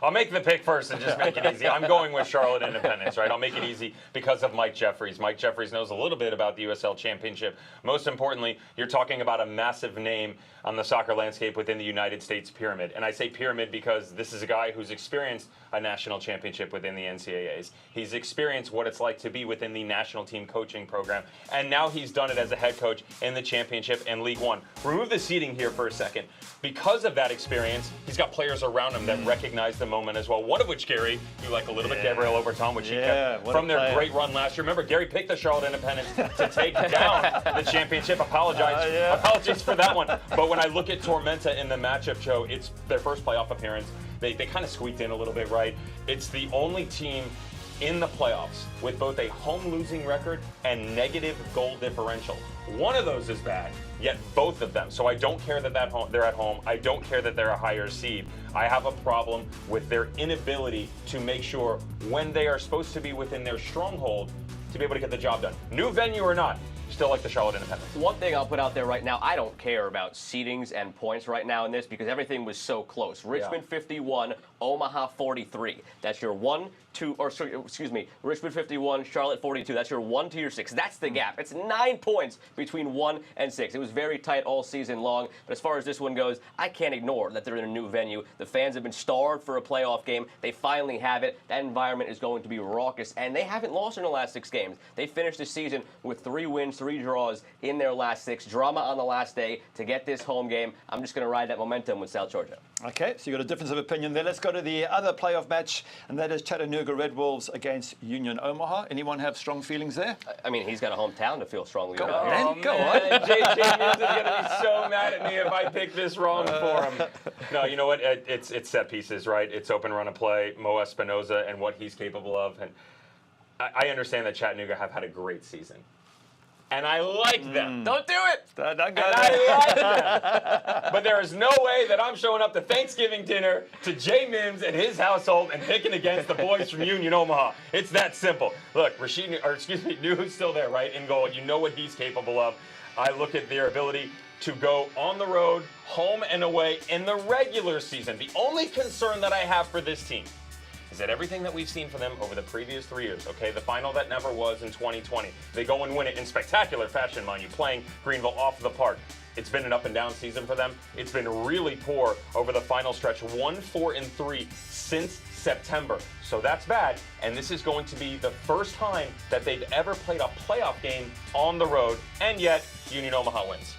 I'll make the pick first and just make it easy. I'm going with Charlotte Independence, right? I'll make it easy because of Mike Jeffries. Mike Jeffries knows a little bit about the USL Championship. Most importantly, you're talking about a massive name on the soccer landscape within the United States pyramid. And I say pyramid because this is a guy who's experienced a national championship within the NCAAs. He's experienced what it's like to be within the national team coaching program. And now he's done it as a head coach in the championship and League One. Remove the seeding here for a second. Because of that experience, he's got players around him that recognize the moment as well. One of which, Gary, you like a little bit, Gabriel Overton, which he kept from their great run last year. Remember, Gary picked the Charlotte Independence to take down the championship. Apologies for that one. But when I look at Tormenta in the matchup, Joe, it's their first playoff appearance. They kind of squeaked in a little bit, right? It's the only team in the playoffs with both a home losing record and negative goal differential. One of those is bad, yet both of them. So I don't care that they're at home. I don't care that they're a higher seed. I have a problem with their inability to make sure when they are supposed to be within their stronghold to be able to get the job done. New venue or not, still like the Charlotte Independence. One thing I'll put out there right now, I don't care about seedings and points right now in this because everything was so close. Richmond 51, Omaha 43. That's your 1, 2, or sorry, excuse me, Richmond 51, Charlotte 42. That's your 1 to your 6. That's the gap. It's 9 points between 1 and 6. It was very tight all season long. But as far as this one goes, I can't ignore that they're in a new venue. The fans have been starved for a playoff game. They finally have it. That environment is going to be raucous, and they haven't lost in the last 6 games. They finished the season with 3 wins, 3 draws in their last 6. Drama on the last day to get this home game. I'm just going to ride that momentum with South Georgia. Okay, so you got a difference of opinion there. Let's go to the other playoff match, and that is Chattanooga Red Wolves against Union Omaha. Anyone have strong feelings there? I mean, he's got a hometown to feel strongly about. Go on. JJ Mills is going to be so mad at me if I pick this wrong for him. No, you know what? It's set pieces, right? It's open run of play, Mo Espinoza and what he's capable of. And I understand that Chattanooga have had a great season. And I like them. Don't do it. And I like them. But there is no way that I'm showing up to Thanksgiving dinner to Jay Mims and his household and picking against the boys from Union Omaha. It's that simple. Look, Nuhu's still there, right, in goal. You know what he's capable of. I look at their ability to go on the road, home and away in the regular season. The only concern that I have for this team is that everything that we've seen from them over the previous 3 years, okay, the final that never was in 2020, they go and win it in spectacular fashion, mind you, playing Greenville off the park. It's been an up and down season for them. It's been really poor over the final stretch, 1-4-3 since September. So that's bad, and this is going to be the first time that they've ever played a playoff game on the road, and yet Union Omaha wins.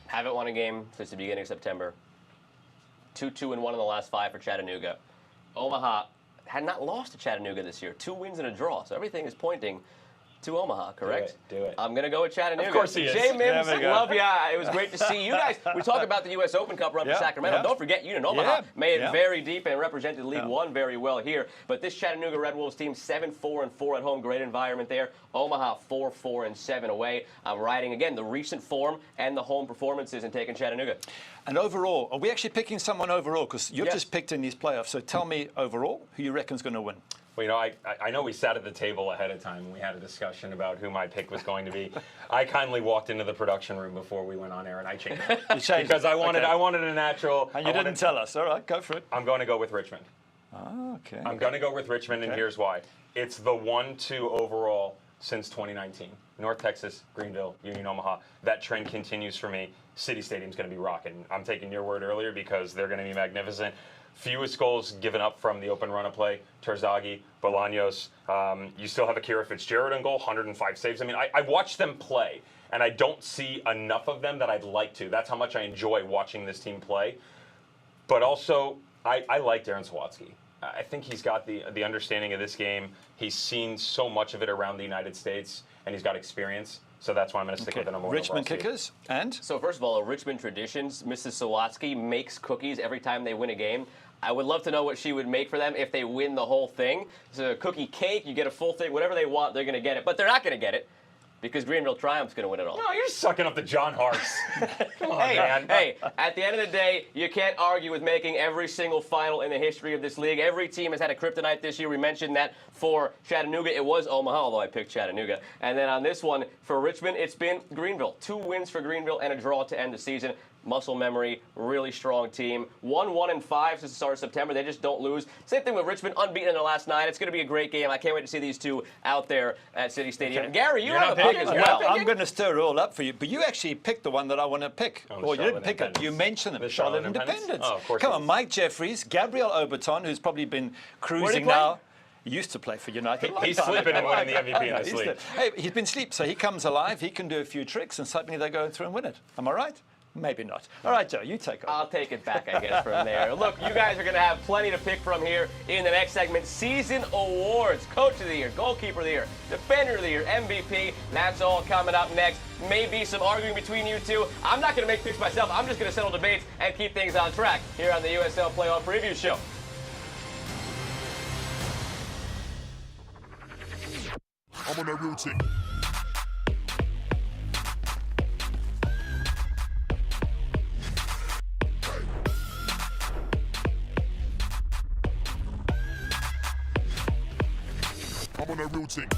Haven't won a game since the beginning of September. 2-2-1 in the last 5 for Chattanooga. Omaha had not lost to Chattanooga this year. 2 wins and a draw. So everything is pointing to Omaha, correct? Do it. I'm going to go with Chattanooga. Of course he is. Jay Mims, love ya. It was great to see you guys. We talked about the U.S. Open Cup run for Sacramento. Don't forget, Union Omaha made it very deep and represented League One very well here. But this Chattanooga Red Wolves team, 7-4-4 at home. Great environment there. Omaha 4-4-7 away. I'm riding, again, the recent form and the home performances and taking Chattanooga. And overall, are we actually picking someone overall? Because you've just picked in these playoffs. So tell me overall who you reckon's going to win. Well, you know, I know we sat at the table ahead of time and we had a discussion about who my pick was going to be. I kindly walked into the production room before we went on air and I changed it. You changed because it. I wanted a natural. And you didn't tell us. All right, go for it. I'm going to go with Richmond. Oh, okay. I'm going to go with Richmond, and here's why. It's the 1-2 overall since 2019. North Texas, Greenville, Union Omaha. That trend continues for me. City Stadium's going to be rocking. I'm taking your word earlier because they're going to be magnificent. Fewest goals given up from the open run of play. Terzaghi, Bolaños. You still have Akira Fitzgerald in goal, 105 saves. I mean, I watch them play, and I don't see enough of them that I'd like to. That's how much I enjoy watching this team play. But also, I like Darren Sawatsky. I think he's got the understanding of this game. He's seen so much of it around the United States, and he's got experience. So that's why I'm going to stick with the number 1 Richmond kickers, and? So first of all, a Richmond traditions, Mrs. Sawatsky makes cookies every time they win a game. I would love to know what she would make for them if they win the whole thing. It's a cookie cake, you get a full thing, whatever they want, they're going to get it. But they're not going to get it because Greenville Triumph's going to win it all. No, you're sucking up to John Hart's. Come on, man. Hey, at the end of the day, you can't argue with making every single final in the history of this league. Every team has had a kryptonite this year. We mentioned that for Chattanooga, it was Omaha, although I picked Chattanooga. And then on this one, for Richmond, it's been Greenville. 2 wins for Greenville and a draw to end the season. Muscle memory, really strong team. 1-1-5 since the start of September. They just don't lose. Same thing with Richmond, unbeaten in their last 9. It's going to be a great game. I can't wait to see these two out there at City Stadium. Gary, you have a pick as well. I'm going to stir it all up for you, but you actually picked the one that I want to pick. Oh, you didn't pick it. You mentioned them. The Charlotte Charlotte Independence. Oh, of course. Come on, Mike Jeffries, Gabriel Oberton, who's probably been cruising now. He used to play for United. He's sleeping and winning the MVP in his league. Hey, he's been asleep, so he comes alive. He can do a few tricks, and suddenly they go through and win it. Am I right? Maybe not. All right, Joe, you take over. I'll take it back, I guess, from there. Look, you guys are going to have plenty to pick from here in the next segment. Season awards, Coach of the Year, Goalkeeper of the Year, Defender of the Year, MVP. That's all coming up next. Maybe some arguing between you two. I'm not going to make picks myself. I'm just going to settle debates and keep things on track here on the USL Playoff Preview Show. I'm on that real team. I'm on that real team.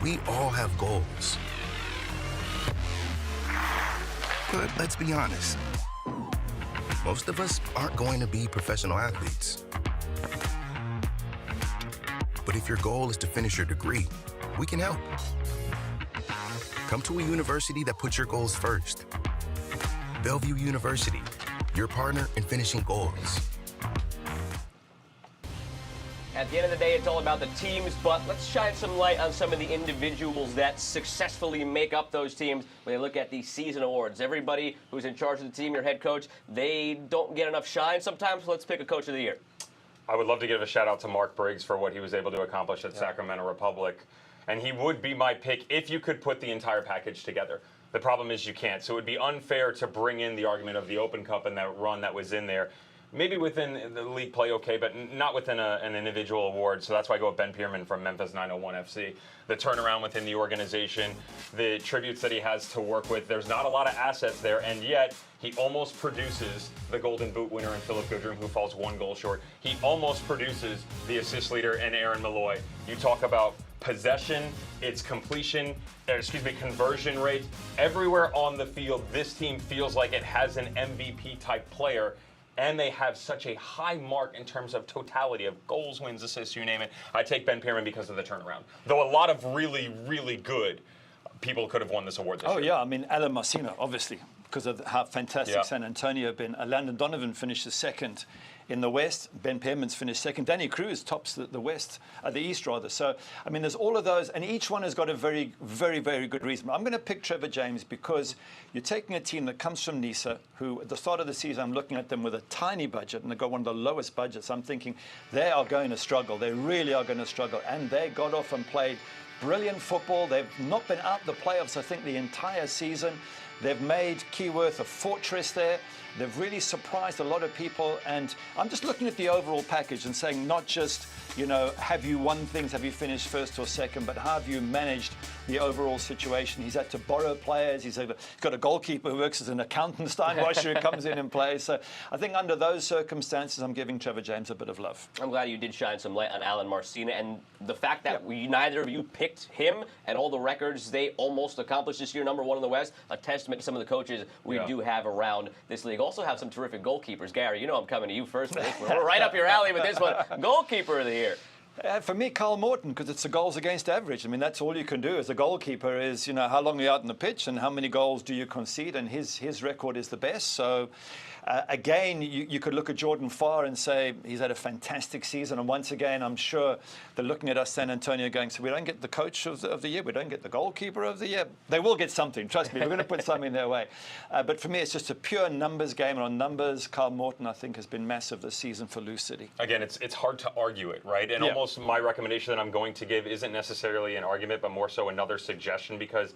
We all have goals. But let's be honest. Most of us aren't going to be professional athletes. But if your goal is to finish your degree, we can help. Come to a university that puts your goals first. Bellevue University, your partner in finishing goals. At the end of the day, it's all about the teams, but let's shine some light on some of the individuals that successfully make up those teams when they look at the season awards. Everybody who's in charge of the team, your head coach, they don't get enough shine sometimes, so let's pick a coach of the year. I would love to give a shout out to Mark Briggs for what he was able to accomplish at Sacramento Republic. And he would be my pick if you could put the entire package together. The problem is you can't. So it would be unfair to bring in the argument of the Open Cup and that run that was in there. Maybe within the league play, okay, but not within an individual award. So that's why I go with Ben Pierman from Memphis 901 FC. The turnaround within the organization, the tributes that he has to work with. There's not a lot of assets there, and yet he almost produces the Golden Boot winner in Philip Goodrum, who falls 1 goal short. He almost produces the assist leader in Aaron Malloy. You talk about possession, its completion, conversion rate. Everywhere on the field, this team feels like it has an MVP type player. And they have such a high mark in terms of totality of goals, wins, assists, you name it. I take Ben Pierman because of the turnaround. Though a lot of really, really good people could have won this award this year. Oh, yeah. I mean, Alan Marcina, obviously, because of how fantastic San Antonio have been. Landon Donovan finishes second in the West. Ben Pierman's finished second. Danny Cruz tops the West, the East rather. So, I mean, there's all of those, and each one has got a very, very, very good reason. I'm going to pick Trevor James because you're taking a team that comes from Nice, who at the start of the season, I'm looking at them with a tiny budget, and they've got one of the lowest budgets. I'm thinking they are going to struggle. They really are going to struggle. And they got off and played brilliant football. They've not been out the playoffs, I think, the entire season. They've made Keyworth a fortress there. They've really surprised a lot of people. And I'm just looking at the overall package and saying not just, have you won things, have you finished first or second, but how have you managed the overall situation? He's had to borrow players. He's got a goalkeeper who works as an accountant, Steinwasser, who comes in and plays. So I think under those circumstances, I'm giving Trevor James a bit of love. I'm glad you did shine some light on Alan Marcina, and the fact that neither of you picked him and all the records they almost accomplished this year, number 1 in the West, a testament to some of the coaches we do have around this league. Also have some terrific goalkeepers. Gary, I'm coming to you first for this one. We're right up your alley with this one. Goalkeeper of the year. For me, Carl Morton, because it's the goals against average. I mean, that's all you can do as a goalkeeper is, how long are you out on the pitch and how many goals do you concede, and his record is the best. So, again, you could look at Jordan Farr and say he's had a fantastic season. And once again, I'm sure they're looking at us, San Antonio, going, so we don't get the coach of the year, we don't get the goalkeeper of the year. They will get something, trust me. We're going to put something their way. But for me, it's just a pure numbers game. And on numbers, Carl Morton, I think, has been massive this season for Lou City. Again, it's hard to argue it, right? And almost my recommendation that I'm going to give isn't necessarily an argument, but more so another suggestion, because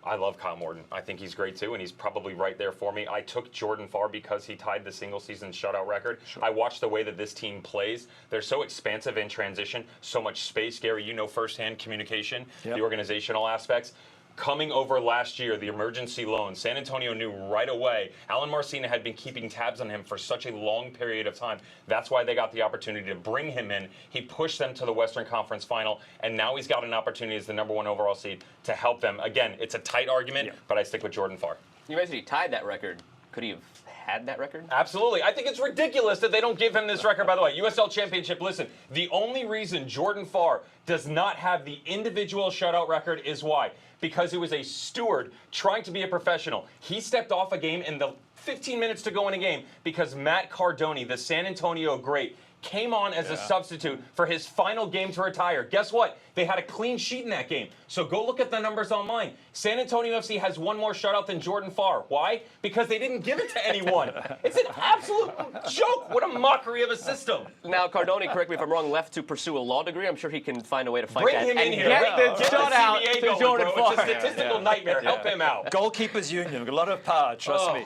I love Kyle Morton. I think he's great too, and he's probably right there for me. I took Jordan Farr because he tied the single-season shutout record. Sure. I watched the way that this team plays. They're so expansive in transition, so much space. Gary, firsthand communication, the organizational aspects. Coming over last year, the emergency loan, San Antonio knew right away. Alan Marcina had been keeping tabs on him for such a long period of time. That's why they got the opportunity to bring him in. He pushed them to the Western Conference Final, and now he's got an opportunity as the number 1 overall seed to help them. Again, it's a tight argument, but I stick with Jordan Farr. You mentioned he tied that record. Could he have had that record? Absolutely. I think it's ridiculous that they don't give him this record, by the way. USL Championship, listen, the only reason Jordan Farr does not have the individual shutout record is why? Because he was a steward trying to be a professional. He stepped off a game in the 15 minutes to go in a game because Matt Cardoni, the San Antonio great, came on as a substitute for his final game to retire. Guess what? They had a clean sheet in that game. So go look at the numbers online. San Antonio FC has 1 more shutout than Jordan Farr. Why? Because they didn't give it to anyone. It's an absolute joke. What a mockery of a system. Now, Cardoni, correct me if I'm wrong, left to pursue a law degree. I'm sure he can find a way to fight Bring that. him in here. Get the shutout to Jordan Farr. It's a statistical nightmare. Help him out. Goalkeepers union. We've got a lot of power, trust me.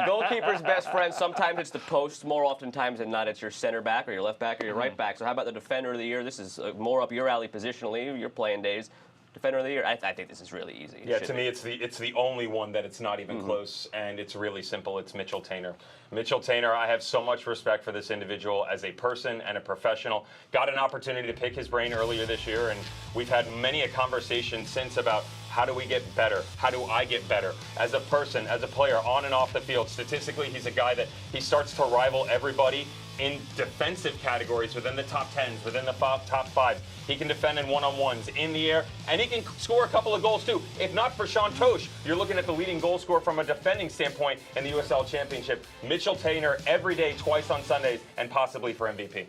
Goalkeeper's best friend. Sometimes it's the post. More oftentimes than not, it's your center back or your left back or your right back. So how about the defender of the year? This is more up your alley positionally, your playing days. Defender of the Year? I think this is really easy. Yeah, to me, it's the only one that it's not even close, and it's really simple. It's Mitchell Taintor. Mitchell Taintor, I have so much respect for this individual as a person and a professional. Got an opportunity to pick his brain earlier this year, and we've had many a conversation since about how do we get better? How do I get better? As a person, as a player, on and off the field, statistically, he's a guy that he starts to rival everybody in defensive categories within the top 10s, within the top 5. He can defend in one-on-ones, in the air, and he can score a couple of goals too. If not for Sean Tosh, you're looking at the leading goal scorer from a defending standpoint in the USL Championship. Mitchell Taintor every day, twice on Sundays, and possibly for MVP.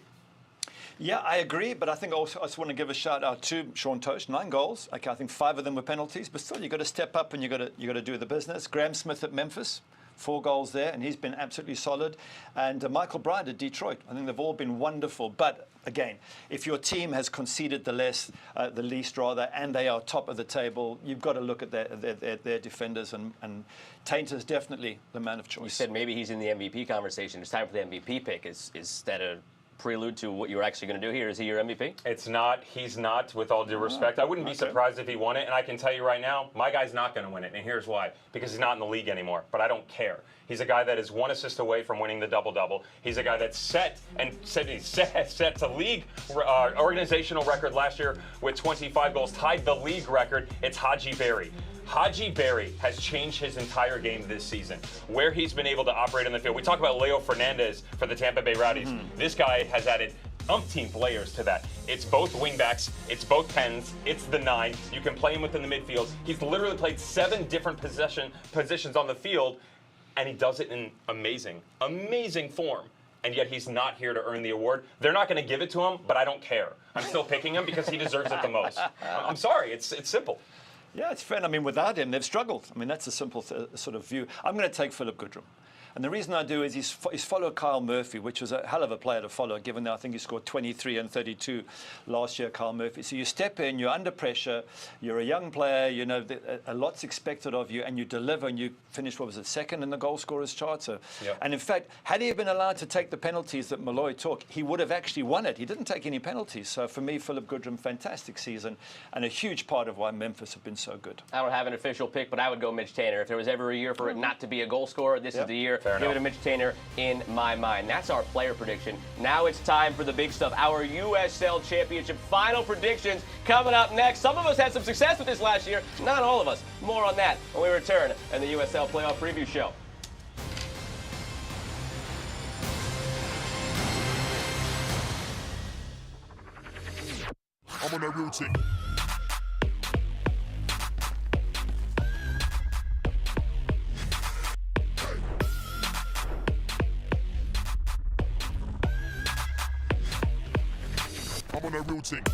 Yeah, I agree, but I think also I just want to give a shout out to Sean Tosh. 9 goals. Okay, I think 5 of them were penalties, but still, you got to step up and you got to do the business. Graham Smith at Memphis, 4 goals there, and he's been absolutely solid. And Michael Bryant at Detroit. I think they've all been wonderful. But again, if your team has conceded the least, and they are top of the table, you've got to look at their defenders. And Taintor's definitely the man of choice. You said maybe he's in the MVP conversation. It's time for the MVP pick. Is that a prelude to what you're actually going to do here? Is he your MVP? It's not. He's not, with all due respect. I wouldn't be surprised if he won it, and I can tell you right now, my guy's not going to win it, and here's why. Because he's not in the league anymore, but I don't care. He's a guy that is 1 assist away from winning the double-double. He's a guy that's set to league organizational record last year with 25 goals, tied the league record. It's Haji Berry. Haji Berry has changed his entire game this season, where he's been able to operate on the field. We talk about Leo Fernandez for the Tampa Bay Rowdies. This guy has added umpteenth layers to that. It's both wingbacks, it's both 10s, it's the 9. You can play him within the midfield. He's literally played 7 different positions on the field, and he does it in amazing form. And yet he's not here to earn the award. They're not going to give it to him, but I don't care. I'm still picking him because he deserves it the most. I'm sorry, it's simple. Yeah, it's fair. I mean, without him, they've struggled. I mean, that's a simple sort of view. I'm going to take Philip Goodrum. And the reason I do is he's followed Kyle Murphy, which was a hell of a player to follow, given that I think he scored 23 and 32 last year, Kyle Murphy. So you step in, you're under pressure, you're a young player, you know, a lot's expected of you, and you deliver, and you finish, what was it, 2nd in the goal scorers chart? So, and in fact, had he been allowed to take the penalties that Malloy took, he would have actually won it. He didn't take any penalties. So for me, Philip Goodrum, fantastic season, and a huge part of why Memphis have been so good. I don't have an official pick, but I would go Mitch Taintor. If there was ever a year for it not to be a goal scorer, this is the year. Give it to Mitch Taintor in my mind. That's our player prediction. Now it's time for the big stuff. Our USL Championship final predictions coming up next. Some of us had some success with this last year. Not all of us. More on that when we return in the USL Playoff Preview Show. I'm on that real tick. I'm on that real tick.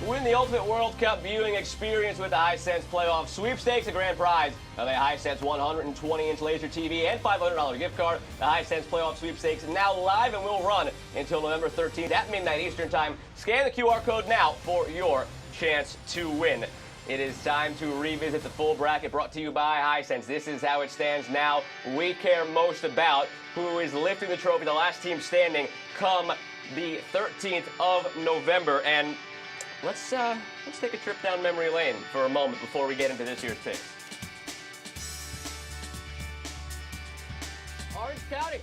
Win the ultimate World Cup viewing experience with the Hisense Playoff Sweepstakes, a grand prize of a Hisense 120-inch laser TV and $500 gift card. The Hisense Playoff Sweepstakes is now live and will run until November 13th at midnight Eastern Time. Scan the QR code now for your chance to win. It is time to revisit the full bracket brought to you by Hisense. This is how it stands now. We care most about who is lifting the trophy, the last team standing, come the 13th of November. And let's take a trip down memory lane for a moment before we get into this year's picks. Orange County.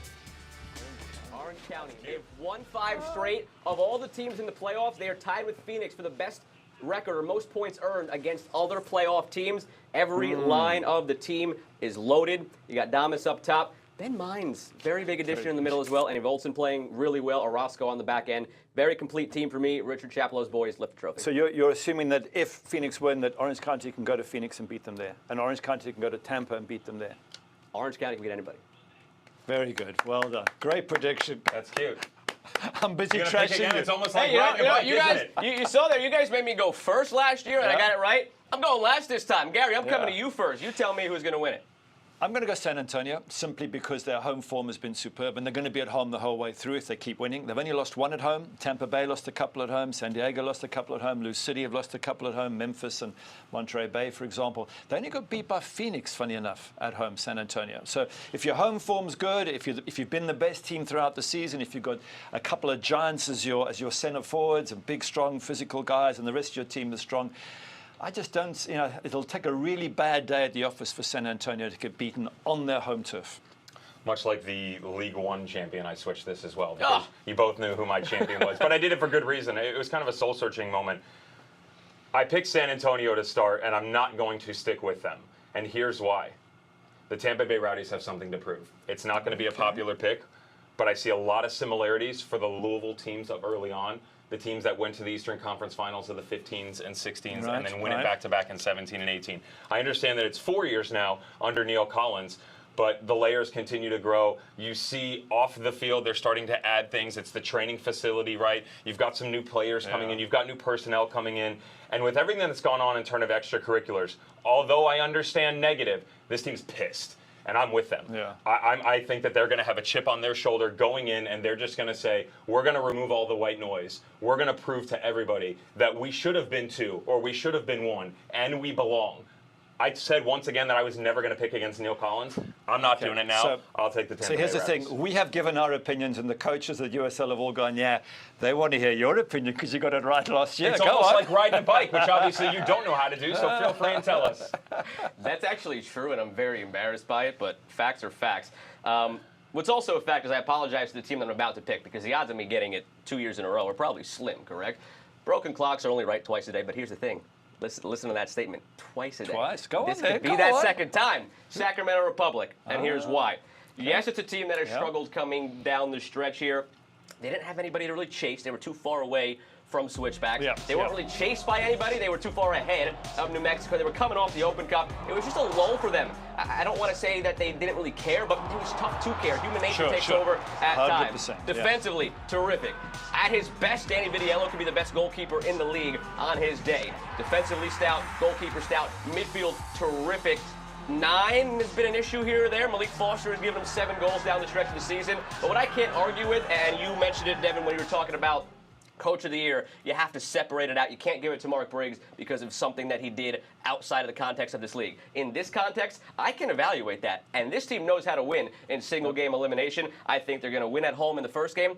They've won 5 straight. Of all the teams in the playoffs, they are tied with Phoenix for the best record or most points earned against other playoff teams. Every line of the team is loaded. You got Damas up top. Ben Mines, very big addition in the middle as well. And Olsen playing really well. Orozco on the back end. Very complete team for me. Richard Chapelow's boys lift the trophy. So you're assuming that if Phoenix win, that Orange County can go to Phoenix and beat them there, and Orange County can go to Tampa and beat them there. Orange County can beat anybody. Very good. Well done. Great prediction. That's cute. I'm busy trashing you. It's almost like Hey, riding a bike, you guys, isn't it? you saw there. You guys made me go first last year, and I got it right. I'm going last this time. Gary, I'm coming to you first. You tell me who's going to win it. I'm going to go San Antonio simply because their home form has been superb, and they're going to be at home the whole way through if they keep winning. They've only lost one at home. Tampa Bay lost a couple at home. San Diego lost a couple at home. Lou City have lost a couple at home. Memphis and Monterey Bay, for example. They only got beat by Phoenix, funny enough, at home, San Antonio. So if your home form's good, if you've been the best team throughout the season, if you've got a couple of giants as your center forwards and big, strong, physical guys, and the rest of your team is strong, I just don't, it'll take a really bad day at the office for San Antonio to get beaten on their home turf. Much like the League One champion, I switched this as well. Because you both knew who my champion was. But I did it for good reason. It was kind of a soul-searching moment. I picked San Antonio to start, and I'm not going to stick with them. And here's why. The Tampa Bay Rowdies have something to prove. It's not going to be a popular pick, but I see a lot of similarities for the Louisville teams up early on. The teams that went to the Eastern Conference Finals of the 15s and 16s and then win it back-to-back in 17 and 18. I understand that it's 4 years now under Neil Collins, but the layers continue to grow. You see off the field, they're starting to add things. It's the training facility, right? You've got some new players coming in. You've got new personnel coming in. And with everything that's gone on in terms of extracurriculars, although I understand negative, this team's pissed. And I'm with them. Yeah. I think that they're going to have a chip on their shoulder going in, and they're just going to say, we're going to remove all the white noise. We're going to prove to everybody that we should have been 2 or we should have been 1, and we belong. I said once again that I was never going to pick against Neil Collins. I'm not doing it now. So, I'll take the Tampa Bay So here's the Rapids. thing. We have given our opinions, and the coaches at USL have all gone, yeah, they want to hear your opinion because you got it right last year. It's almost like riding a bike, which obviously you don't know how to do, so feel free and tell us. That's actually true, and I'm very embarrassed by it, but facts are facts. What's also a fact is I apologize to the team that I'm about to pick because the odds of me getting it 2 years in a row are probably slim, correct? Broken clocks are only right twice a day, but here's the thing. Listen to that statement. Twice a day. Twice. Go on This there. could be Go that on. second time. Sacramento Republic. And here's why. Yes, it's a team that has struggled coming down the stretch here. They didn't have anybody to really chase. They were too far away from switchbacks. They weren't really chased by anybody. They were too far ahead of New Mexico. They were coming off the Open Cup. It was just a lull for them. I don't want to say that they didn't really care, but it was tough to care. Human nature takes over at times. Defensively, terrific. At his best, Danny Vitiello could be the best goalkeeper in the league on his day. Defensively stout, goalkeeper stout, midfield terrific. 9 has been an issue here or there. Malik Foster has given him 7 goals down the stretch of the season. But what I can't argue with, and you mentioned it, Devin, when you were talking about Coach of the Year, you have to separate it out. You can't give it to Mark Briggs because of something that he did outside of the context of this league. In this context, I can evaluate that. And this team knows how to win in single-game elimination. I think they're going to win at home in the first game.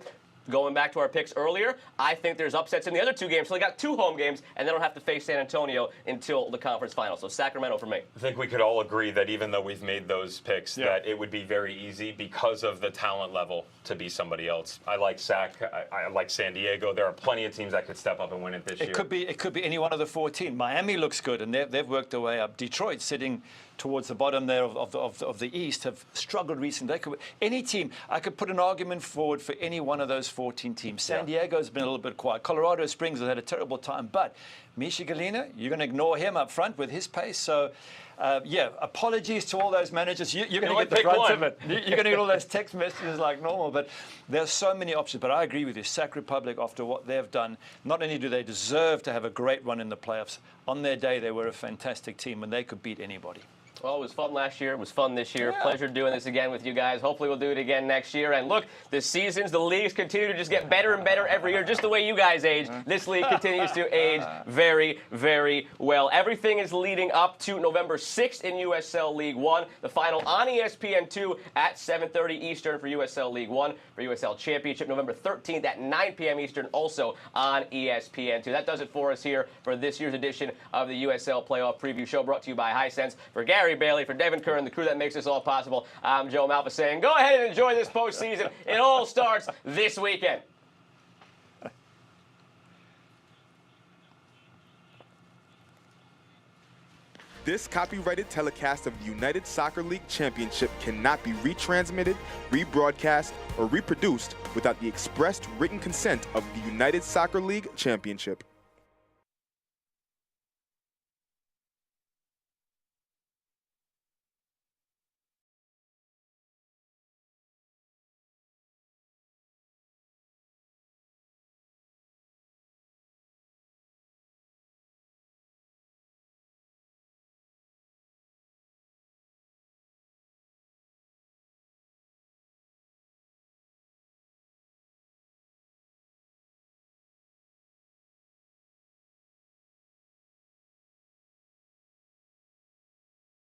Going back to our picks earlier, I think there's upsets in the other 2 games. So they got 2 home games, and they don't have to face San Antonio until the conference final. So Sacramento for me. I think we could all agree that even though we've made those picks, that it would be very easy because of the talent level to be somebody else. I like Sac. I like San Diego. There are plenty of teams that could step up and win it this year. It could be any one of the 14. Miami looks good, and they've worked their way up. Detroit sitting towards the bottom there of the East have struggled recently. Any team, I could put an argument forward for any one of those 14 teams. San Diego's been a little bit quiet. Colorado Springs has had a terrible time, but Misha Galina, you're going to ignore him up front with his pace. So, apologies to all those managers. You're going to get the brunt of it. You're going to get all those text messages like normal, but there's so many options. But I agree with you. Sac Republic, after what they've done, not only do they deserve to have a great run in the playoffs, on their day they were a fantastic team and they could beat anybody. Well, it was fun last year. It was fun this year. Pleasure doing this again with you guys. Hopefully we'll do it again next year. And look, the seasons, the leagues continue to just get better and better every year, just the way you guys age. This league continues to age very, very well. Everything is leading up to November 6th in USL League 1. The final on ESPN2 at 7:30 Eastern for USL League 1. For USL Championship, November 13th at 9 p.m. Eastern, also on ESPN2. That does it for us here for this year's edition of the USL Playoff Preview Show, brought to you by Hisense. For Gary Bailey, for Devin Kerr, and the crew that makes this all possible, I'm Joe Malfa saying, go ahead and enjoy this postseason. It all starts this weekend. This copyrighted telecast of the United Soccer League Championship cannot be retransmitted, rebroadcast, or reproduced without the expressed written consent of the United Soccer League Championship.